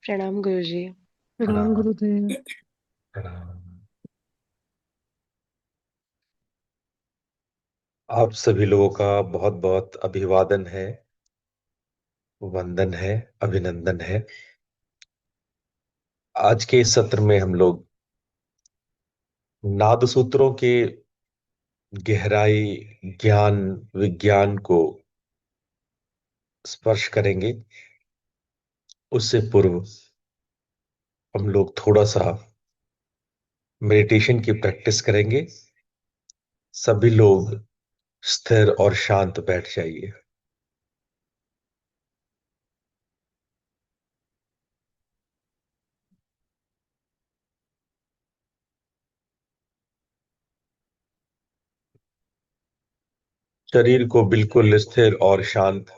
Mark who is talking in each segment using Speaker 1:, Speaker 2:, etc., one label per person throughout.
Speaker 1: प्रणाम गुरुजी।
Speaker 2: प्रणाम
Speaker 3: प्रणाम।
Speaker 2: गुरुदेव।
Speaker 3: प्रणाम। आप सभी लोगों का बहुत बहुत अभिवादन है, वंदन है, अभिनंदन है। आज के इस सत्र में हम लोग नाद सूत्रों के गहराई, ज्ञान, विज्ञान को स्पर्श करेंगे। उससे पूर्व हम लोग थोड़ा सा मेडिटेशन की प्रैक्टिस करेंगे। सभी लोग स्थिर और शांत बैठ जाइए। शरीर को बिल्कुल स्थिर और शांत,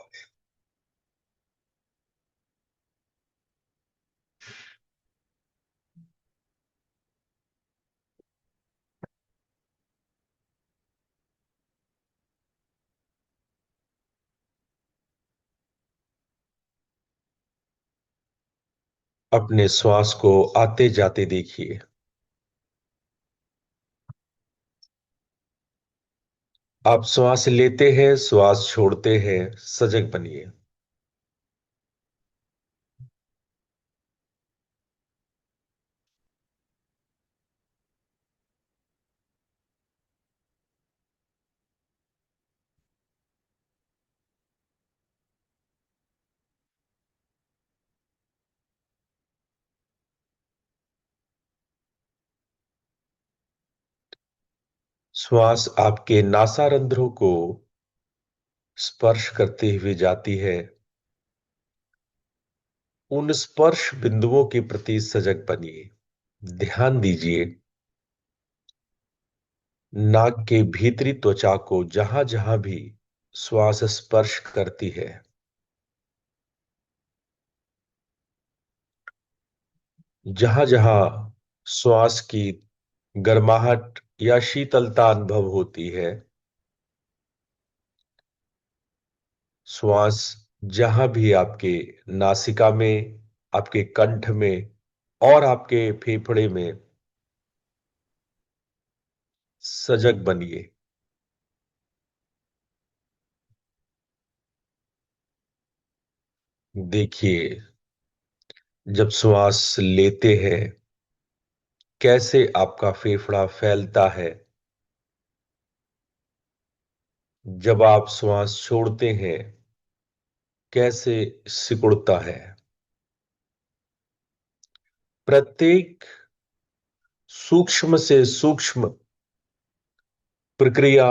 Speaker 3: अपने श्वास को आते जाते देखिए। आप श्वास लेते हैं, श्वास छोड़ते हैं, सजग बनिए। श्वास आपके नासारंध्रों को स्पर्श करते हुए जाती है। उन स्पर्श बिंदुओं के प्रति सजग बनिए। ध्यान दीजिए नाक के भीतरी त्वचा को, जहां जहां भी श्वास स्पर्श करती है, जहां जहां श्वास की गर्माहट या शीतलता अनुभव होती है, श्वास जहां भी आपके नासिका में, आपके कंठ में और आपके फेफड़े में, सजग बनिए। देखिए जब श्वास लेते हैं कैसे आपका फेफड़ा फैलता है, जब आप श्वास छोड़ते हैं कैसे सिकुड़ता है। प्रत्येक सूक्ष्म से सूक्ष्म प्रक्रिया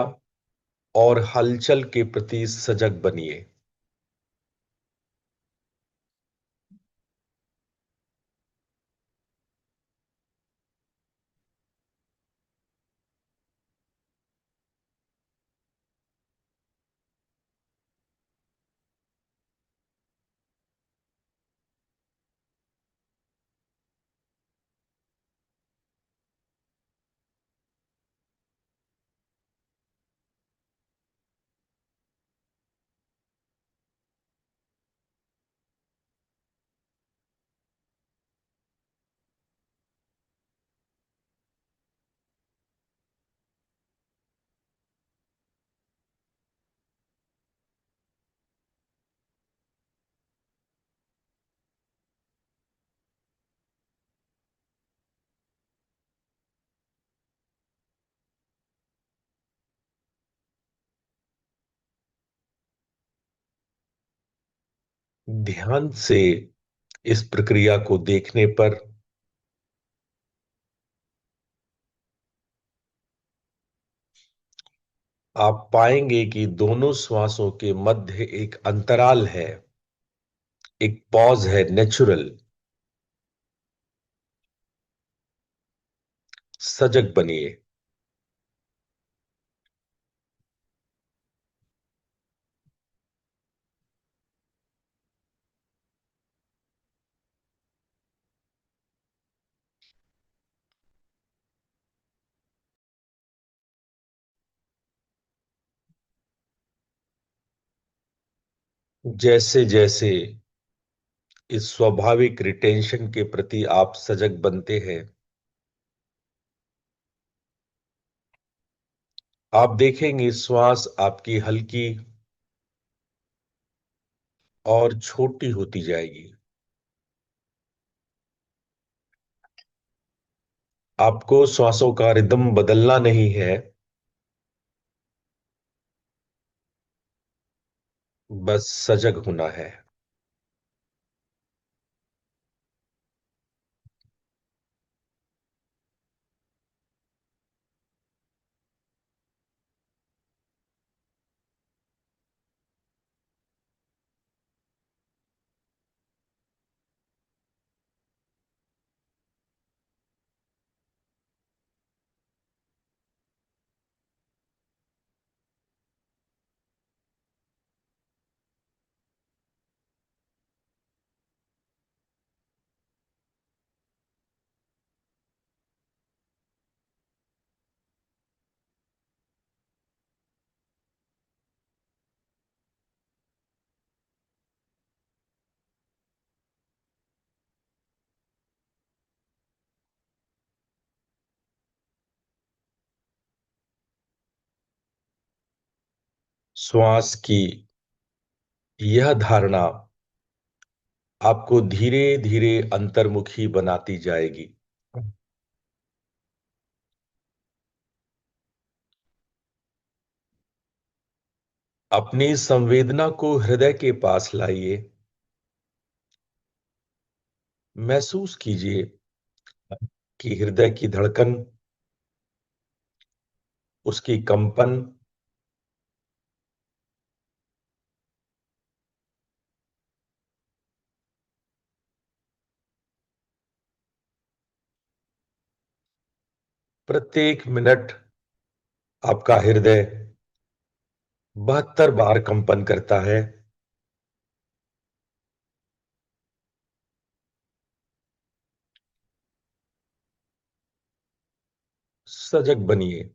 Speaker 3: और हलचल के प्रति सजग बनिए। ध्यान से इस प्रक्रिया को देखने पर आप पाएंगे कि दोनों श्वासों के मध्य एक अंतराल है, एक पॉज है, नेचुरल। सजग बनिए। जैसे जैसे इस स्वाभाविक रिटेंशन के प्रति आप सजग बनते हैं। आप देखेंगे श्वास आपकी हल्की और छोटी होती जाएगी। आपको श्वासों का रिदम बदलना नहीं है, बस सजग होना है। श्वास की यह धारणा आपको धीरे धीरे अंतर्मुखी बनाती जाएगी। अपनी संवेदना को हृदय के पास लाइए। महसूस कीजिए कि हृदय की धड़कन, उसकी कंपन, प्रत्येक मिनट आपका हृदय 72 बार कंपन करता है। सजग बनिए।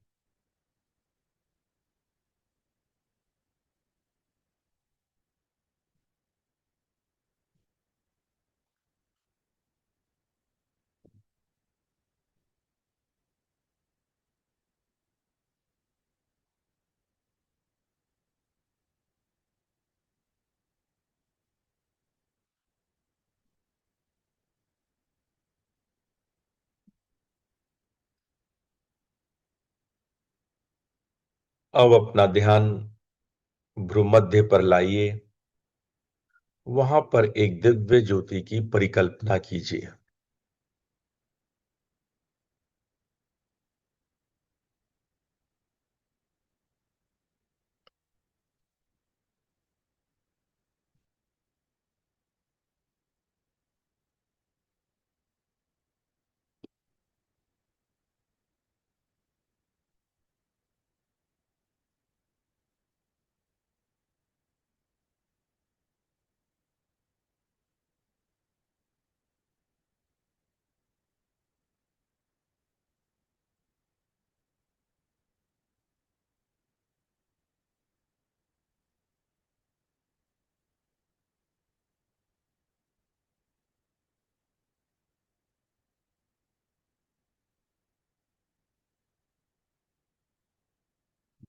Speaker 3: अब अपना ध्यान भ्रूमध्य पर लाइए। वहां पर एक दिव्य ज्योति की परिकल्पना कीजिए।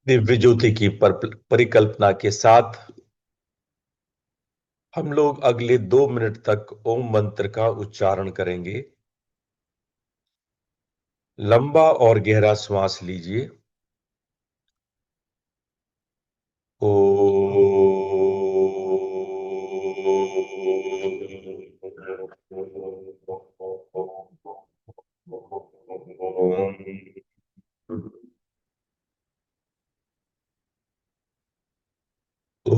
Speaker 3: दिव्य ज्योति की परिकल्पना के साथ हम लोग अगले 2 मिनट तक ओम मंत्र का उच्चारण करेंगे। लंबा और गहरा श्वास लीजिए। ओ। ओ।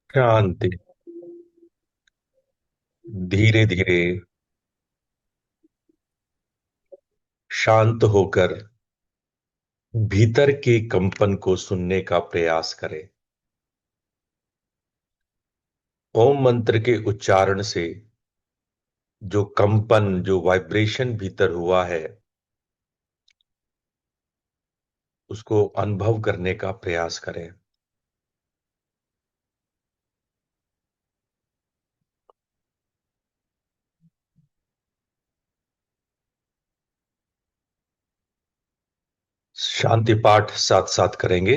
Speaker 3: शांति। धीरे धीरे शांत होकर भीतर के कंपन को सुनने का प्रयास करें। ओम मंत्र के उच्चारण से जो कंपन, जो वाइब्रेशन भीतर हुआ है, उसको अनुभव करने का प्रयास करें। शांति पाठ साथ साथ करेंगे।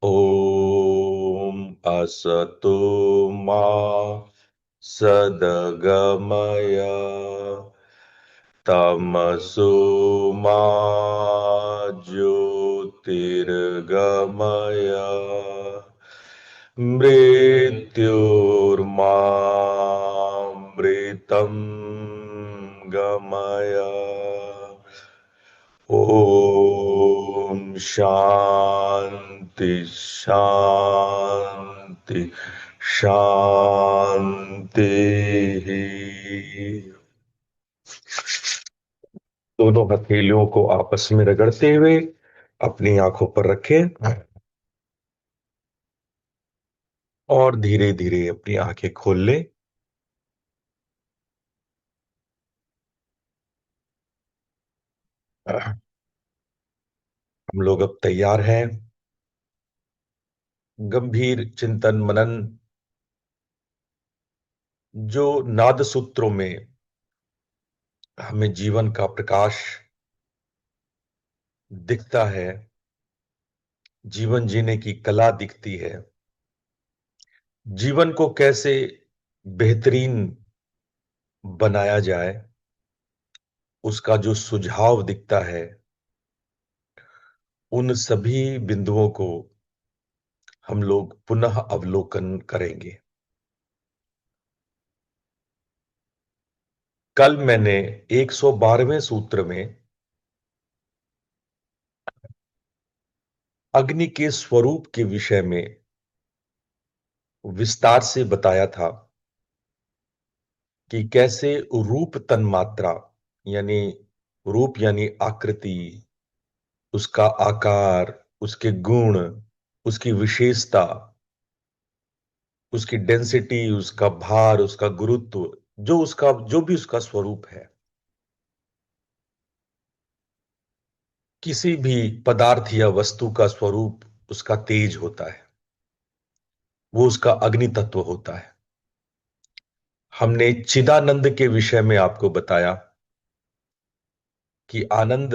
Speaker 3: ओम असतो मा सदगमय तमसो मा ज्योतिर्गमय मृत्योर्मामृतं गमय। ओम शांति शांति शांति। दोनों हथेलियों को आपस में रगड़ते हुए अपनी आंखों पर रखें और धीरे धीरे अपनी आंखें खोल लें। हम लोग अब तैयार हैं गंभीर चिंतन मनन, जो नाद सूत्रों में हमें जीवन का प्रकाश दिखता है, जीवन जीने की कला दिखती है, जीवन को कैसे बेहतरीन बनाया जाए उसका जो सुझाव दिखता है, उन सभी बिंदुओं को हम लोग पुनः अवलोकन करेंगे। कल मैंने 112वें सूत्र में अग्नि के स्वरूप के विषय में विस्तार से बताया था कि कैसे रूप तन्मात्रा यानी रूप यानी आकृति, उसका आकार, उसके गुण, उसकी विशेषता, उसकी डेंसिटी, उसका भार, उसका गुरुत्व, जो भी उसका स्वरूप है, किसी भी पदार्थ या वस्तु का स्वरूप उसका तेज होता है, वो उसका अग्नि तत्व होता है। हमने चिदानंद के विषय में आपको बताया कि आनंद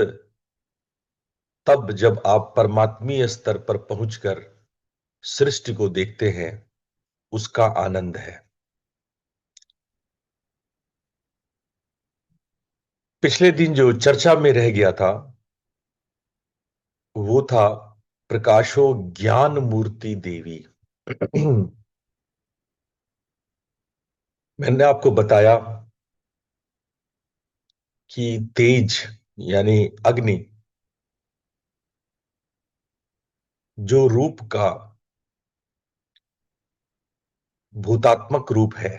Speaker 3: तब जब आप परमात्मीय स्तर पर पहुंचकर सृष्टि को देखते हैं, उसका आनंद है। पिछले दिन जो चर्चा में रह गया था वो था प्रकाशो ज्ञान मूर्ति देवी। मैंने आपको बताया कि तेज यानी अग्नि जो रूप का भूतात्मक रूप है,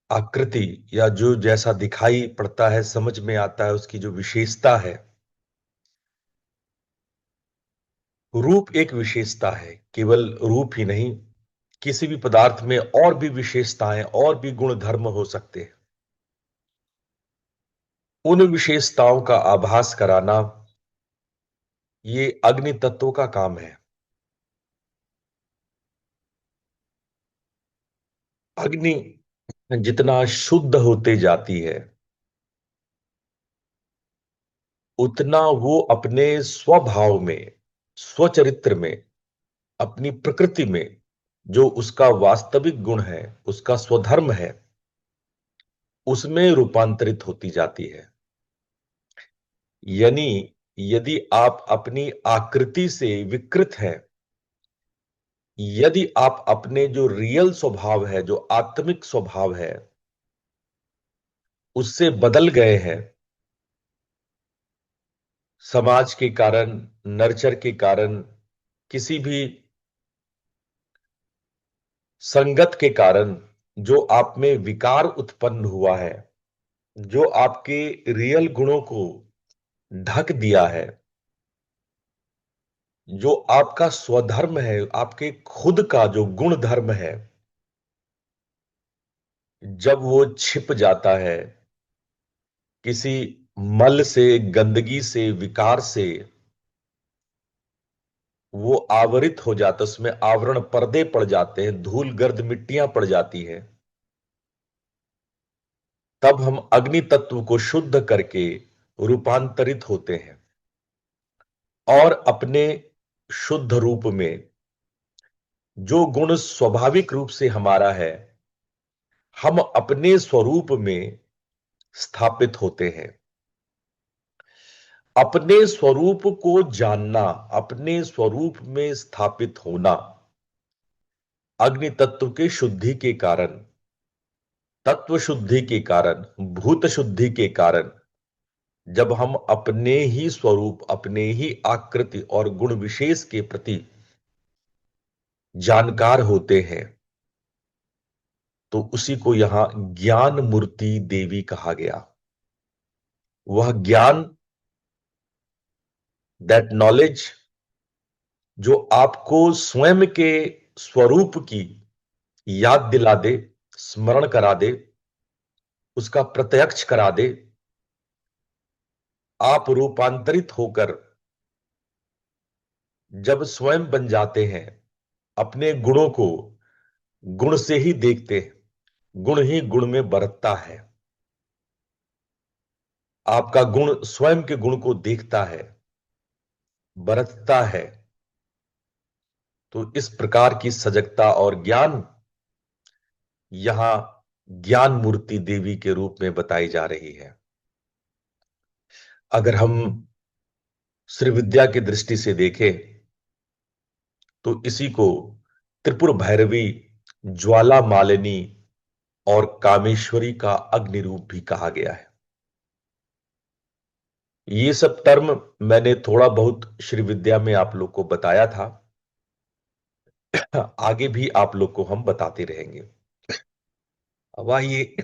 Speaker 3: आकृति या जो जैसा दिखाई पड़ता है, समझ में आता है, उसकी जो विशेषता है, रूप एक विशेषता है, केवल रूप ही नहीं, किसी भी पदार्थ में और भी विशेषताएं और भी गुण धर्म हो सकते हैं। उन विशेषताओं का आभास कराना ये अग्नि तत्व का काम है। अग्नि जितना शुद्ध होते जाती है, उतना वो अपने स्वभाव में, स्वचरित्र में, अपनी प्रकृति में जो उसका वास्तविक गुण है, उसका स्वधर्म है, उसमें रूपांतरित होती जाती है। यानी यदि आप अपनी आकृति से विकृत हैं, यदि आप अपने जो रियल स्वभाव है, जो आत्मिक स्वभाव है, उससे बदल गए हैं, समाज के कारण, नर्चर के कारण, किसी भी संगत के कारण जो आप में विकार उत्पन्न हुआ है, जो आपके रियल गुणों को ढक दिया है, जो आपका स्वधर्म है, आपके खुद का जो गुण धर्म है, जब वो छिप जाता है किसी मल से, गंदगी से, विकार से, वो आवरित हो जाता, उसमें आवरण पर्दे पड़ जाते हैं, धूल गर्द मिट्टियां पड़ जाती हैं, तब हम अग्नि तत्व को शुद्ध करके रूपांतरित होते हैं और अपने शुद्ध रूप में जो गुण स्वाभाविक रूप से हमारा है, हम अपने स्वरूप में स्थापित होते हैं। अपने स्वरूप को जानना, अपने स्वरूप में स्थापित होना, अग्नि तत्व के शुद्धि के कारण, तत्व शुद्धि के कारण, भूत शुद्धि के कारण, जब हम अपने ही स्वरूप, अपने ही आकृति और गुण विशेष के प्रति जानकार होते हैं, तो उसी को यहां ज्ञान मूर्ति देवी कहा गया। वह ज्ञान, दैट नॉलेज, जो आपको स्वयं के स्वरूप की याद दिला दे, स्मरण करा दे, उसका प्रत्यक्ष करा दे, आप रूपांतरित होकर जब स्वयं बन जाते हैं, अपने गुणों को गुण से ही देखते हैं, गुण ही गुण में बरतता है, आपका गुण स्वयं के गुण को देखता है, बरतता है। तो इस प्रकार की सजगता और ज्ञान यहां ज्ञान मूर्ति देवी के रूप में बताई जा रही है। अगर हम श्री विद्या की दृष्टि से देखें तो इसी को त्रिपुर भैरवी, ज्वाला मालिनी और कामेश्वरी का अग्नि रूप भी कहा गया है। ये सब टर्म मैंने थोड़ा बहुत श्री विद्या में आप लोग को बताया था, आगे भी आप लोग को हम बताते रहेंगे। अब आइए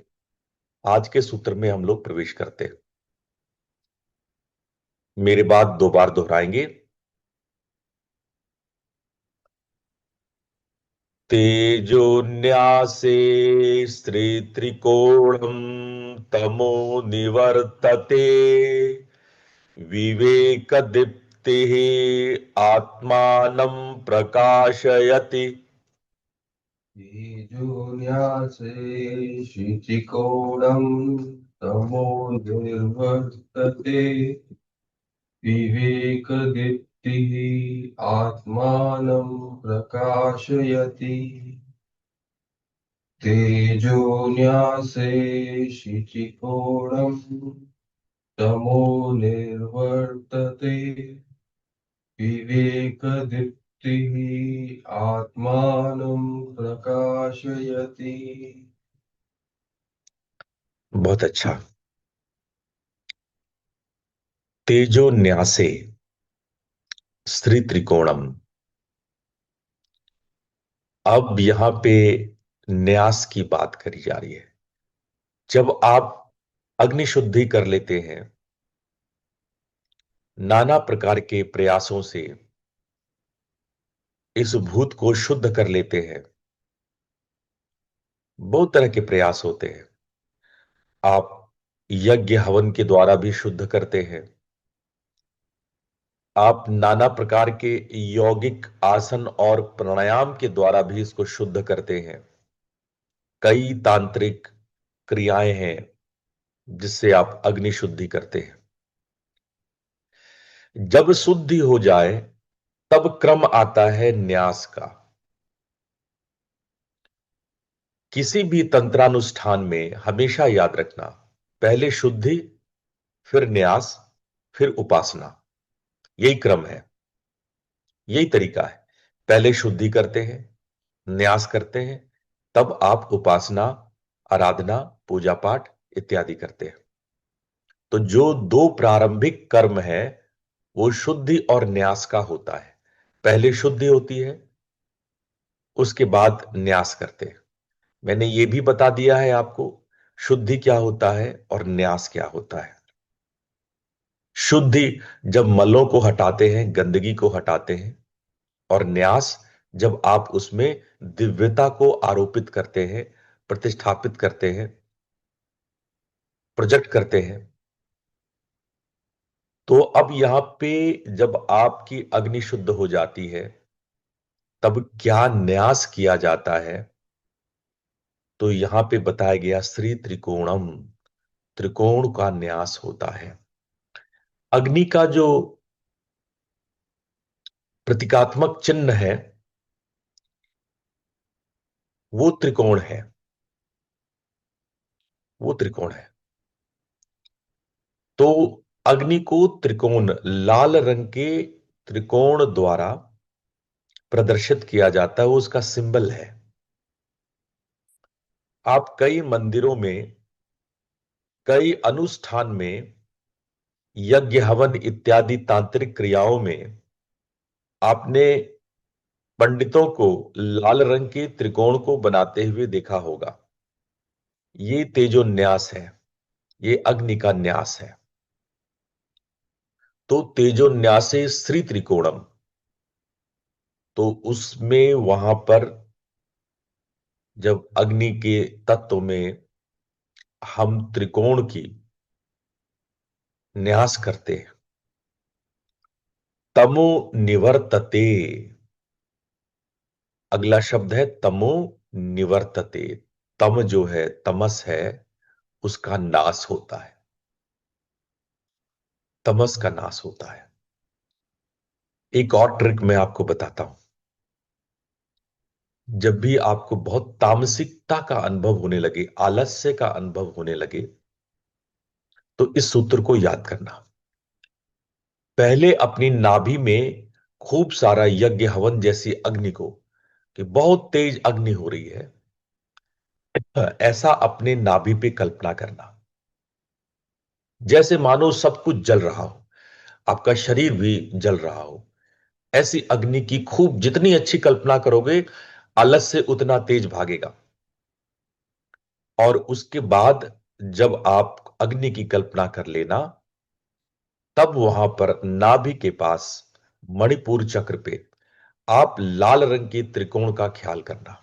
Speaker 3: आज के सूत्र में हम लोग प्रवेश करते हैं। मेरे बाद दो बार दोहराएंगे। तेजोन्यासे स्त्री त्रिकोणम तमो निवर्तते विवेक दीप्ति आत्मानं प्रकाशयति।
Speaker 1: तेजोन्यासे शुचिकोणं तमो निर्वर्तते विवेकदीप्तिः आत्मानं प्रकाशयति। तेजोन्यासे शुचिकोणं तमो निर्वर्तते विवेकदीप्तिः आत्मानं प्रकाशयति।
Speaker 3: बहुत अच्छा। तेजोन्यासे स्त्री त्रिकोणम। अब यहां पे न्यास की बात करी जा रही है। जब आप अग्नि शुद्धि कर लेते हैं, नाना प्रकार के प्रयासों से इस भूत को शुद्ध कर लेते हैं, बहुत तरह के प्रयास होते हैं। आप यज्ञ हवन के द्वारा भी शुद्ध करते हैं, आप नाना प्रकार के यौगिक आसन और प्राणायाम के द्वारा भी इसको शुद्ध करते हैं। कई तांत्रिक क्रियाएं हैं जिससे आप अग्नि शुद्धि करते हैं। जब शुद्धि हो जाए तब क्रम आता है न्यास का। किसी भी तंत्रानुष्ठान में हमेशा याद रखना, पहले शुद्धि, फिर न्यास, फिर उपासना। यही क्रम है, यही तरीका है। पहले शुद्धि करते हैं, न्यास करते हैं, तब आप उपासना, आराधना, पूजा पाठ इत्यादि करते हैं। तो जो दो प्रारंभिक कर्म है वो शुद्धि और न्यास का होता है। पहले शुद्धि होती है, उसके बाद न्यास करते हैं। मैंने ये भी बता दिया है आपको शुद्धि क्या होता है और न्यास क्या होता है। शुद्धि जब मलों को हटाते हैं, गंदगी को हटाते हैं, और न्यास जब आप उसमें दिव्यता को आरोपित करते हैं, प्रतिष्ठापित करते हैं, प्रोजेक्ट करते हैं। तो अब यहां पे जब आपकी अग्नि शुद्ध हो जाती है तब क्या न्यास किया जाता है, तो यहां पे बताया गया श्री त्रिकोणम, त्रिकोण का न्यास होता है। अग्नि का जो प्रतीकात्मक चिन्ह है वो त्रिकोण है, वो त्रिकोण है। तो अग्नि को त्रिकोण, लाल रंग के त्रिकोण द्वारा प्रदर्शित किया जाता है, वो उसका सिंबल है। आप कई मंदिरों में, कई अनुष्ठान में, यज्ञ हवन इत्यादि तांत्रिक क्रियाओं में आपने पंडितों को लाल रंग के त्रिकोण को बनाते हुए देखा होगा। ये तेजोन्यास है, ये अग्नि का न्यास है। तो तेजोन्यासे श्री त्रिकोणम, तो उसमें वहां पर जब अग्नि के तत्व में हम त्रिकोण की न्यास करते हैं, तमो निवर्तते, अगला शब्द है तमो निवर्तते। तम जो है, तमस है, उसका नाश होता है, तमस का नाश होता है। एक और ट्रिक मैं आपको बताता हूं। जब भी आपको बहुत तामसिकता का अनुभव होने लगे, आलस्य का अनुभव होने लगे, तो इस सूत्र को याद करना। पहले अपनी नाभि में खूब सारा यज्ञ हवन जैसी अग्नि को, कि बहुत तेज अग्नि हो रही है, ऐसा अपने नाभि पे कल्पना करना, जैसे मानो सब कुछ जल रहा हो, आपका शरीर भी जल रहा हो। ऐसी अग्नि की खूब जितनी अच्छी कल्पना करोगे, आलस्य उतना तेज भागेगा। और उसके बाद जब आप अग्नि की कल्पना कर लेना, तब वहां पर नाभि के पास मणिपुर चक्र पे आप लाल रंग के त्रिकोण का ख्याल करना।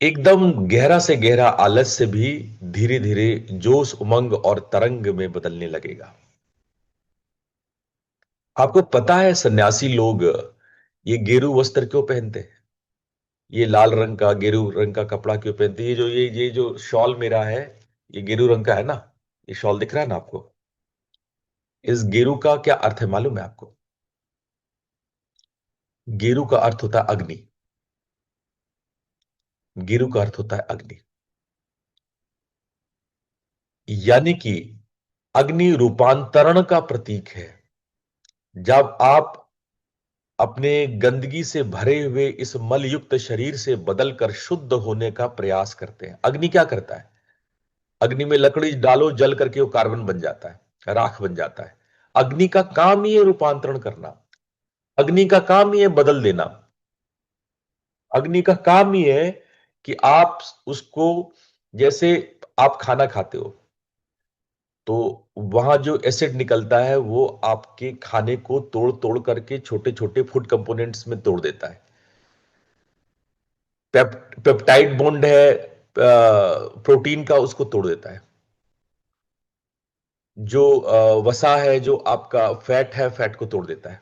Speaker 3: एकदम गहरा से गहरा आलस्य भी धीरे धीरे जोश, उमंग और तरंग में बदलने लगेगा। आपको पता है सन्यासी लोग ये गेरू वस्त्र क्यों पहनते हैं? ये लाल रंग का, गेरू रंग का कपड़ा क्यों पहनते हैं? ये जो शॉल मेरा है, ये गेरू रंग का है ना। ये शॉल दिख रहा है ना आपको? इस गेरू का क्या अर्थ है मालूम है आपको? गेरू का अर्थ होता है अग्नि। गेरू का अर्थ होता है अग्नि। यानी कि अग्नि रूपांतरण का प्रतीक है। जब आप अपने गंदगी से भरे हुए इस मलयुक्त शरीर से बदलकर शुद्ध होने का प्रयास करते हैं, अग्नि क्या करता है? अग्नि में लकड़ी डालो, जल करके वो कार्बन बन जाता है, राख बन जाता है। अग्नि का काम ही है रूपांतरण करना। अग्नि का काम ही है बदल देना। अग्नि का काम ही है कि आप उसको, जैसे आप खाना खाते हो तो वहां जो एसिड निकलता है वो आपके खाने को तोड़ तोड़ करके छोटे छोटे फूड कंपोनेंट्स में तोड़ देता है। पेप्टाइड बॉन्ड है प्रोटीन का, उसको तोड़ देता है। जो वसा है, जो आपका फैट है, फैट को तोड़ देता है।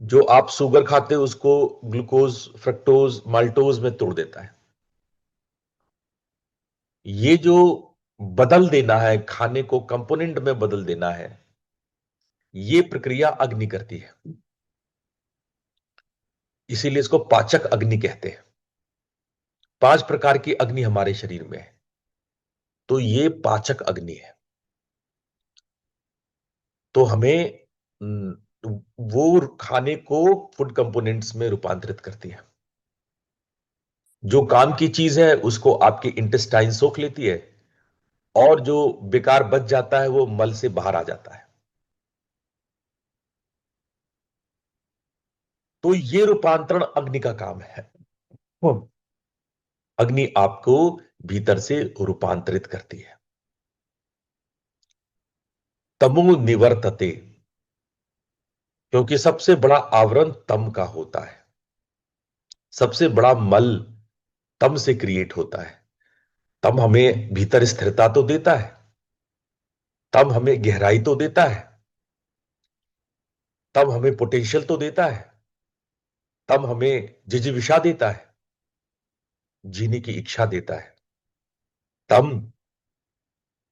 Speaker 3: जो आप शुगर खाते हो उसको ग्लूकोज, फ्रक्टोज, माल्टोज में तोड़ देता है। ये जो बदल देना है, खाने को कंपोनेंट में बदल देना है, ये प्रक्रिया अग्नि करती है। इसीलिए इसको पाचक अग्नि कहते हैं। 5 प्रकार की अग्नि हमारे शरीर में है, तो ये पाचक अग्नि है। तो हमें वो खाने को फूड कंपोनेंट्स में रूपांतरित करती है। जो काम की चीज है उसको आपके इंटेस्टाइन सोख लेती है, और जो बेकार बच जाता है वो मल से बाहर आ जाता है। तो ये रूपांतरण अग्नि का काम है। अग्नि आपको भीतर से रूपांतरित करती है। तमो निवर्तते, क्योंकि सबसे बड़ा आवरण तम का होता है। सबसे बड़ा मल तम से क्रिएट होता है। तम हमें भीतर स्थिरता तो देता है, तम हमें गहराई तो देता है, तम हमें पोटेंशियल तो देता है, तम हमें जिजीविषा देता है, जीने की इच्छा देता है। तम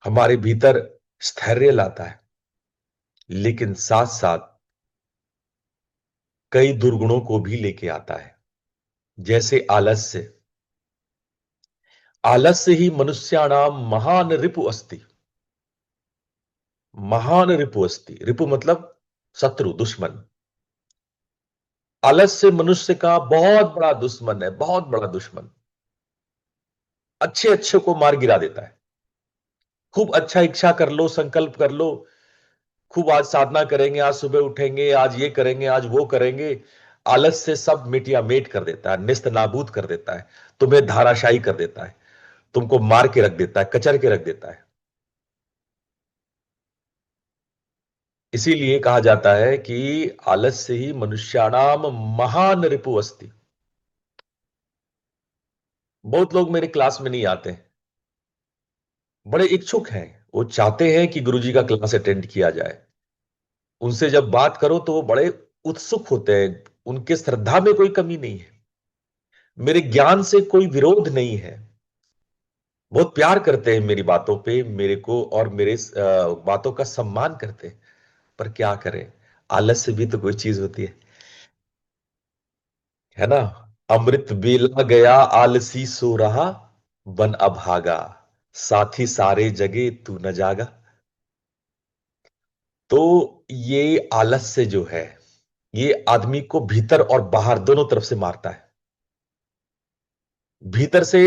Speaker 3: हमारे भीतर स्थैर्य लाता है, लेकिन साथ साथ कई दुर्गुणों को भी लेके आता है, जैसे आलस्य। आलस्य ही मनुष्याणाम महान रिपु अस्ति। महान रिपु अस्ति, रिपु मतलब शत्रु, दुश्मन। आलस्य मनुष्य का बहुत बड़ा दुश्मन है, बहुत बड़ा दुश्मन। अच्छे अच्छे को मार गिरा देता है। खूब अच्छा इच्छा कर लो, संकल्प कर लो, खूब आज साधना करेंगे, आज सुबह उठेंगे, आज ये करेंगे, आज वो करेंगे। आलस से सब मिटिया मेट कर देता है, निस्त नाबूद कर देता है, तुम्हें धाराशायी कर देता है, तुमको मार के रख देता है, कचर के रख देता है। इसीलिए कहा जाता है कि आलस से ही मनुष्याणाम महान रिपु अस्ति। बहुत लोग मेरे क्लास में नहीं आते, बड़े इच्छुक हैं, वो चाहते हैं कि गुरुजी का क्लास अटेंड किया जाए। उनसे जब बात करो तो वो बड़े उत्सुक होते हैं, उनके श्रद्धा में कोई कमी नहीं है, मेरे ज्ञान से कोई विरोध नहीं है, बहुत प्यार करते हैं मेरी बातों पे, मेरे को और मेरे बातों का सम्मान करते हैं। पर क्या करें, आलस्य भी तो कोई चीज होती है ना। अमृत बेला गया, आलसी सो रहा, बन अभागा, साथी सारे जगे तू न जागा। तो ये आलस्य जो है, ये आदमी को भीतर और बाहर दोनों तरफ से मारता है। भीतर से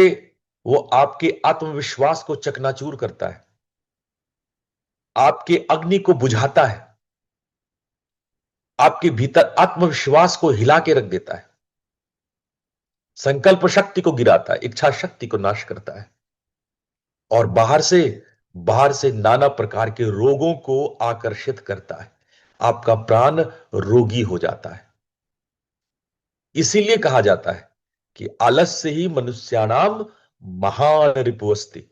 Speaker 3: वो आपके आत्मविश्वास को चकनाचूर करता है, आपके अग्नि को बुझाता है, आपके भीतर आत्मविश्वास को हिला के रख देता है, संकल्प शक्ति को गिराता है, इच्छा शक्ति को नाश करता है, और बाहर से नाना प्रकार के रोगों को आकर्षित करता है। आपका प्राण रोगी हो जाता है। इसीलिए कहा जाता है कि आलस्य ही मनुष्याणाम महान रिपुअस्ति।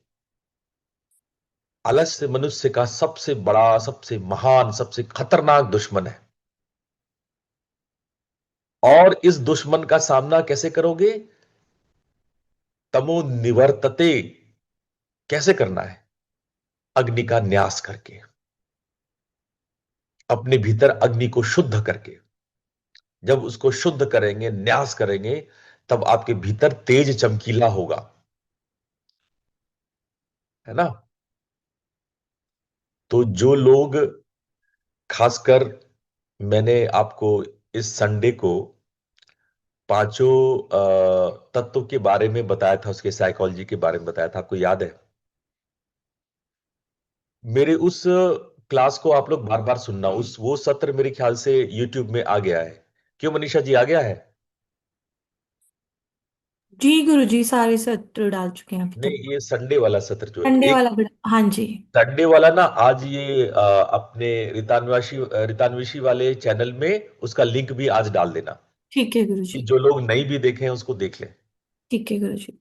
Speaker 3: आलस्य मनुष्य का सबसे बड़ा, सबसे महान, सबसे खतरनाक दुश्मन है। और इस दुश्मन का सामना कैसे करोगे? तमो निवर्तते। कैसे करना है? अग्नि का न्यास करके, अपने भीतर अग्नि को शुद्ध करके। जब उसको शुद्ध करेंगे, न्यास करेंगे, तब आपके भीतर तेज चमकीला होगा, है ना? तो जो लोग, खासकर मैंने आपको इस संडे को पांचों तत्वों के बारे में बताया था, उसके साइकोलॉजी के बारे में बताया था, आपको याद है? मेरे उस क्लास को आप लोग बार बार सुनना। उस वो सत्र मेरे ख्याल से यूट्यूब में आ गया है। क्यों मनीषा जी, आ गया है?
Speaker 2: जी गुरुजी, सारे सत्र डाल चुके हैं अभी तक।
Speaker 3: नहीं, ये संडे वाला सत्र जो है,
Speaker 2: संडे
Speaker 3: एक
Speaker 2: वाला भी। हाँ जी।
Speaker 3: संडे वाला ना, आज ये अपने रितान्वेशी वाले चैनल में उसका लिंक भी आज डाल देना,
Speaker 2: ठीक है
Speaker 3: कि
Speaker 2: गुरुजी।
Speaker 3: जो लोग नहीं भी देखे हैं उसको देख लें।
Speaker 2: ठीक है गुरुजी।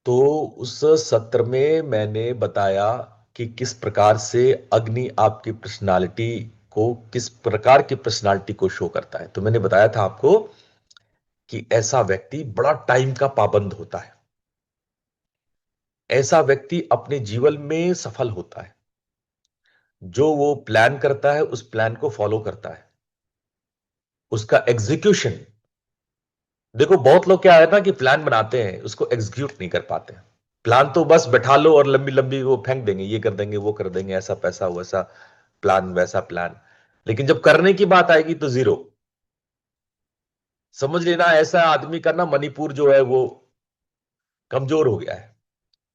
Speaker 3: तो उस सत्र में मैंने बताया कि किस प्रकार से अग्नि आपकी पर्सनालिटी को, किस प्रकार की पर्सनालिटी को शो करता है। तो मैंने बताया था आपको कि ऐसा व्यक्ति बड़ा टाइम का पाबंद होता है, ऐसा व्यक्ति अपने जीवन में सफल होता है, जो वो प्लान करता है उस प्लान को फॉलो करता है, उसका एग्जीक्यूशन। देखो, बहुत लोग क्या है ना, कि प्लान बनाते हैं, उसको एग्जीक्यूट नहीं कर पाते हैं। प्लान तो बस बैठा लो और लंबी लंबी वो फेंक देंगे, ये कर देंगे, वो कर देंगे, ऐसा पैसा वैसा प्लान, वैसा प्लान। लेकिन जब करने की बात आएगी तो जीरो। समझ लेना, ऐसा आदमी का ना मणिपुर जो है वो कमजोर हो गया है,